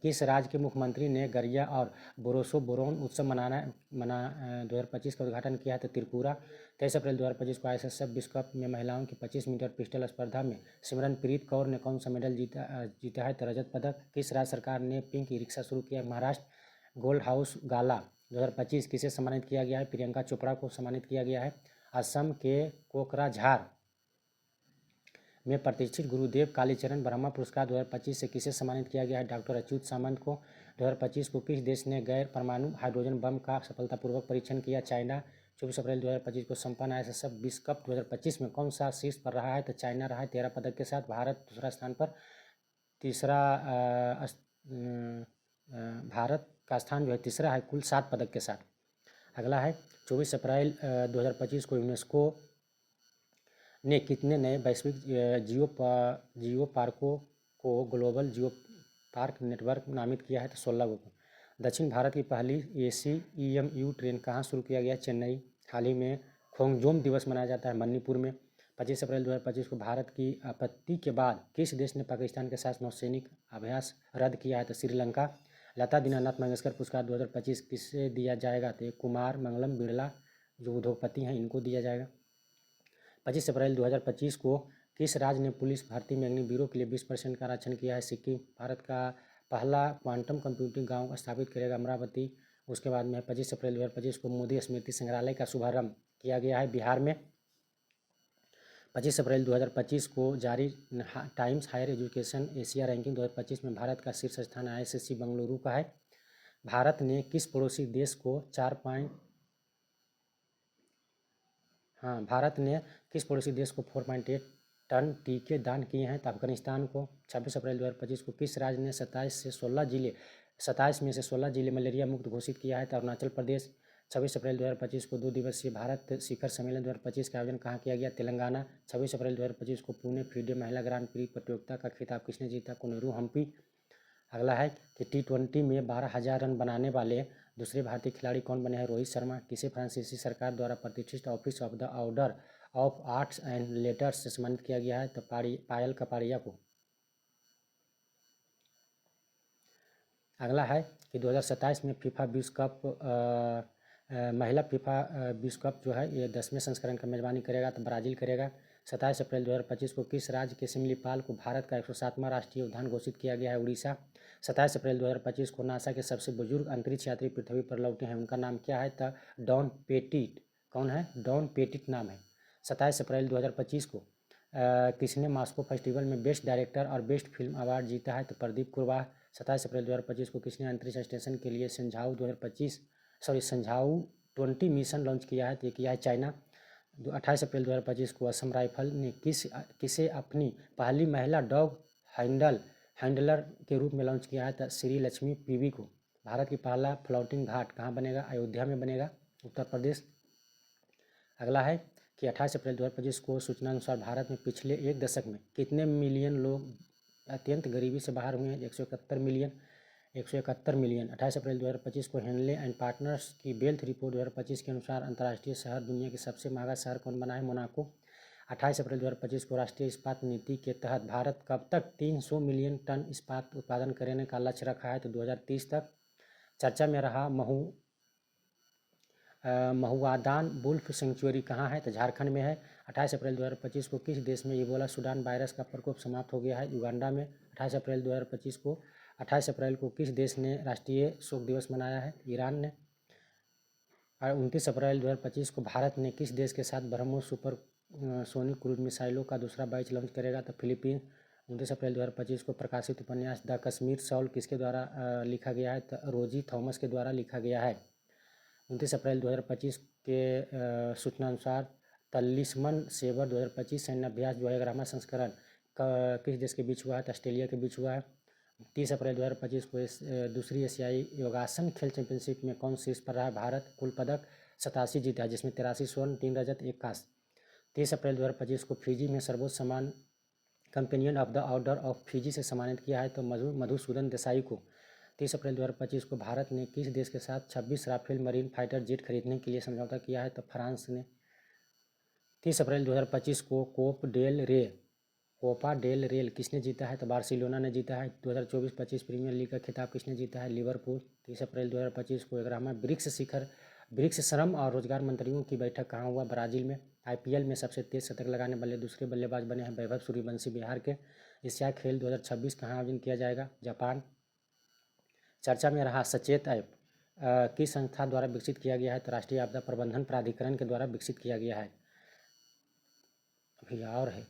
किस राज्य के मुख्यमंत्री ने गरिया और बोरोसो बोरोन उत्सव 2025 का उद्घाटन किया है? तो त्रिपुरा। 23 अप्रैल 2025 को आईएसएसएफ विश्व कप में महिलाओं की 25 मीटर पिस्टल स्पर्धा में सिमरनप्रीत कौर ने कौन सा मेडल जीता है? तो रजत पदक। किस राज्य सरकार ने पिंक ई रिक्शा शुरू किया? महाराष्ट्र। गोल्ड हाउस गाला 2025 किसे सम्मानित किया गया है? प्रियंका चोपड़ा को सम्मानित किया गया है। असम के कोकराझार में प्रतिष्ठित गुरुदेव कालीचरण ब्रह्मा पुरस्कार 2025 से किसे सम्मानित किया गया है? डॉक्टर अच्युत सामंत को। 2025 को किस देश ने गैर परमाणु हाइड्रोजन बम का सफलतापूर्वक परीक्षण किया? चाइना। 24 अप्रैल 2025 को संपन्न आईएसएसएफ विश्व कप 2025 में कौन सा शीर्ष पर रहा है? तो चाइना रहा है 13 पदक के साथ। भारत दूसरा स्थान पर, भारत का स्थान जो है तीसरा है कुल 7 पदक के साथ। अगला है, 24 अप्रैल 2025 को यूनेस्को ने कितने नए वैश्विक जियो पार्कों को ग्लोबल जियो पार्क नेटवर्क नामित किया है? तो 16 को। दक्षिण भारत की पहली एसी ईएमयू ट्रेन कहाँ शुरू किया गया? चेन्नई। हाल ही में खोंगजोम दिवस मनाया जाता है मणिपुर में। 25 अप्रैल 2025 को भारत की आपत्ति के बाद किस देश ने पाकिस्तान के साथ नौसैनिक अभ्यास रद्द किया है? तो श्रीलंका। लता दीनानाथ मंगेशकर पुरस्कार 2025 किसे दिया जाएगा? तो कुमार मंगलम बिरला जो उद्योगपति हैं इनको दिया जाएगा। 25 अप्रैल 2025 को किस राज्य ने पुलिस भर्ती में अग्निवीरों के लिए 20% का आरक्षण किया है? सिक्किम। भारत का पहला क्वांटम कंप्यूटिंग गांव स्थापित करेगा अमरावती। उसके बाद में 25 अप्रैल 2025 को मोदी स्मृति संग्रहालय का शुभारंभ किया गया है बिहार में। 25 अप्रैल 2025 को जारी Times higher education Asia ranking 2025 में भारत का शीर्ष स्थान IISc बेंगलुरु का है। भारत ने किस पड़ोसी देश को 4.8 टन टीके दान किए हैं? तो अफगानिस्तान को। 26 अप्रैल 2025 को किस राज्य ने 27 में से 16 जिले मलेरिया मुक्त घोषित किया है? तो अरुणाचल प्रदेश। 26 अप्रैल 2025 को 2 दिवसीय भारत शिखर सम्मेलन 2025 का आयोजन कहाँ किया गया? तेलंगाना। 26 अप्रैल 2025 को पुणे FIDE महिला ग्रांड प्री प्रतियोगिता का खिताब किसने जीता? कोनेरू हम्पी। अगला है कि T20 में 12,000 रन बनाने वाले दूसरे भारतीय खिलाड़ी कौन बने हैं? रोहित शर्मा। किसे फ्रांसीसी सरकार द्वारा प्रतिष्ठित office of the order of arts and letters से सम्मानित किया गया है? तो पायल कपाड़िया को। अगला है कि 2027 में फीफा विश्व कप महिला फीफा विश्व कप जो है ये 10वें संस्करण का मेजबानी करेगा, तो ब्राज़ील करेगा। 27 अप्रैल 2025 को किस राज्य के सिमलीपाल को भारत का 107वां राष्ट्रीय उद्यान घोषित किया गया है? उड़ीसा। 27 अप्रैल 2025 को नासा के सबसे बुजुर्ग अंतरिक्ष यात्री पृथ्वी पर लौटे हैं, उनका नाम क्या है? तो डॉन पेटिट। कौन है? डॉन पेटिट नाम है। 27 अप्रैल 2025 को किसने मॉस्को फेस्टिवल में बेस्ट डायरेक्टर और बेस्ट फिल्म अवार्ड जीता है? तो प्रदीप कुरवाह। 27 अप्रैल 2025 को किसने अंतरिक्ष स्टेशन के लिए संझाऊ 20 मिशन लॉन्च किया है? तो ये किया है चाइना। 28 अप्रैल 2025 को असम राइफल ने किसे अपनी पहली महिला डॉग हैंडलर के रूप में लॉन्च किया है? तो श्री लक्ष्मी PV को। भारत की पहला फ्लोटिंग घाट कहाँ बनेगा? अयोध्या में बनेगा, उत्तर प्रदेश। अगला है कि 28 अप्रैल 2025 को सूचना अनुसार भारत में पिछले एक दशक में कितने मिलियन लोग अत्यंत गरीबी से बाहर हुए हैं? 171 मिलियन। 28 अप्रैल 2025 को हेनले एंड पार्टनर्स की वेल्थ रिपोर्ट 2025 के अनुसार अंतर्राष्ट्रीय शहर दुनिया के सबसे महंगा शहर कौन बना है? मोनाको। 28 अप्रैल 2025 को राष्ट्रीय इस्पात नीति के तहत भारत कब तक 300 मिलियन टन इस्पात उत्पादन करने का लक्ष्य रखा है? तो 2030 तक। चर्चा में रहा महुआदान वुल्फ सेंचुरी कहाँ है? तो झारखंड में है। 28 अप्रैल 2025 को किस देश में इबोला सूडान वायरस का प्रकोप समाप्त हो गया है? युगांडा में। 28 अप्रैल 2025 को किस देश ने राष्ट्रीय शोक दिवस मनाया है? ईरान ने। और 29 अप्रैल 2025 को भारत ने किस देश के साथ ब्रह्मोस सुपर सोनिक क्रूज मिसाइलों का दूसरा बैच लॉन्च करेगा? तो फिलीपींस। 29 अप्रैल 2025 को प्रकाशित उपन्यास द कश्मीर शॉल किसके द्वारा लिखा गया है? तो रोजी थॉमस के द्वारा लिखा गया है। 29 अप्रैल 2025 के सूचना अनुसार तलिस्मन सेबर 2025 सैन्य अभ्यास जो है 11वां संस्करण किस देश के बीच हुआ है? तो ऑस्ट्रेलिया के बीच हुआ है। 30 अप्रैल 2025 को दूसरी एशियाई योगासन खेल चैंपियनशिप में कौन शीर्ष पर रहा है? भारत कुल पदक 87 जीता है, जिसमें 83 स्वर्ण, 3 रजत, 1 कांस्य। 30 अप्रैल 2025 को फिजी में सर्वोच्च सम्मान companion of the order of Fiji से सम्मानित किया है, तो मधुसूदन देसाई को। 30 अप्रैल 2025 को भारत ने किस देश के साथ 26 राफेल मरीन फाइटर जेट खरीदने के लिए समझौता किया है? तो फ्रांस ने। 30 अप्रैल 2025 को कोपा डेल रेल किसने जीता है? तो बार्सिलोना ने जीता है। 2024-25 प्रीमियर लीग का खिताब किसने जीता है? लिवरपूल। 30 अप्रैल 2025 को 11वां ब्रिक्स श्रम और रोजगार मंत्रियों की बैठक कहाँ हुआ? ब्राज़ील में। IPL में सबसे तेज शतक लगाने वाले दूसरे बल्लेबाज बने हैं वैभव सूर्यवंशी बिहार के। एशिया खेल 2026 कहाँ आयोजन किया जाएगा? जापान। चर्चा में रहा सचेत ऐप किस संस्था द्वारा विकसित किया गया है? तो राष्ट्रीय आपदा प्रबंधन प्राधिकरण के द्वारा विकसित किया गया है। अभी और है,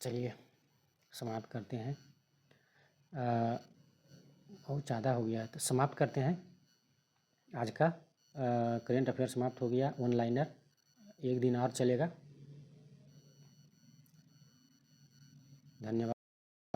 चलिए समाप्त करते हैं। बहुत ज़्यादा हो गया है तो समाप्त करते हैं। आज का करेंट अफेयर समाप्त हो गया। ऑनलाइनर एक दिन और चलेगा। धन्यवाद।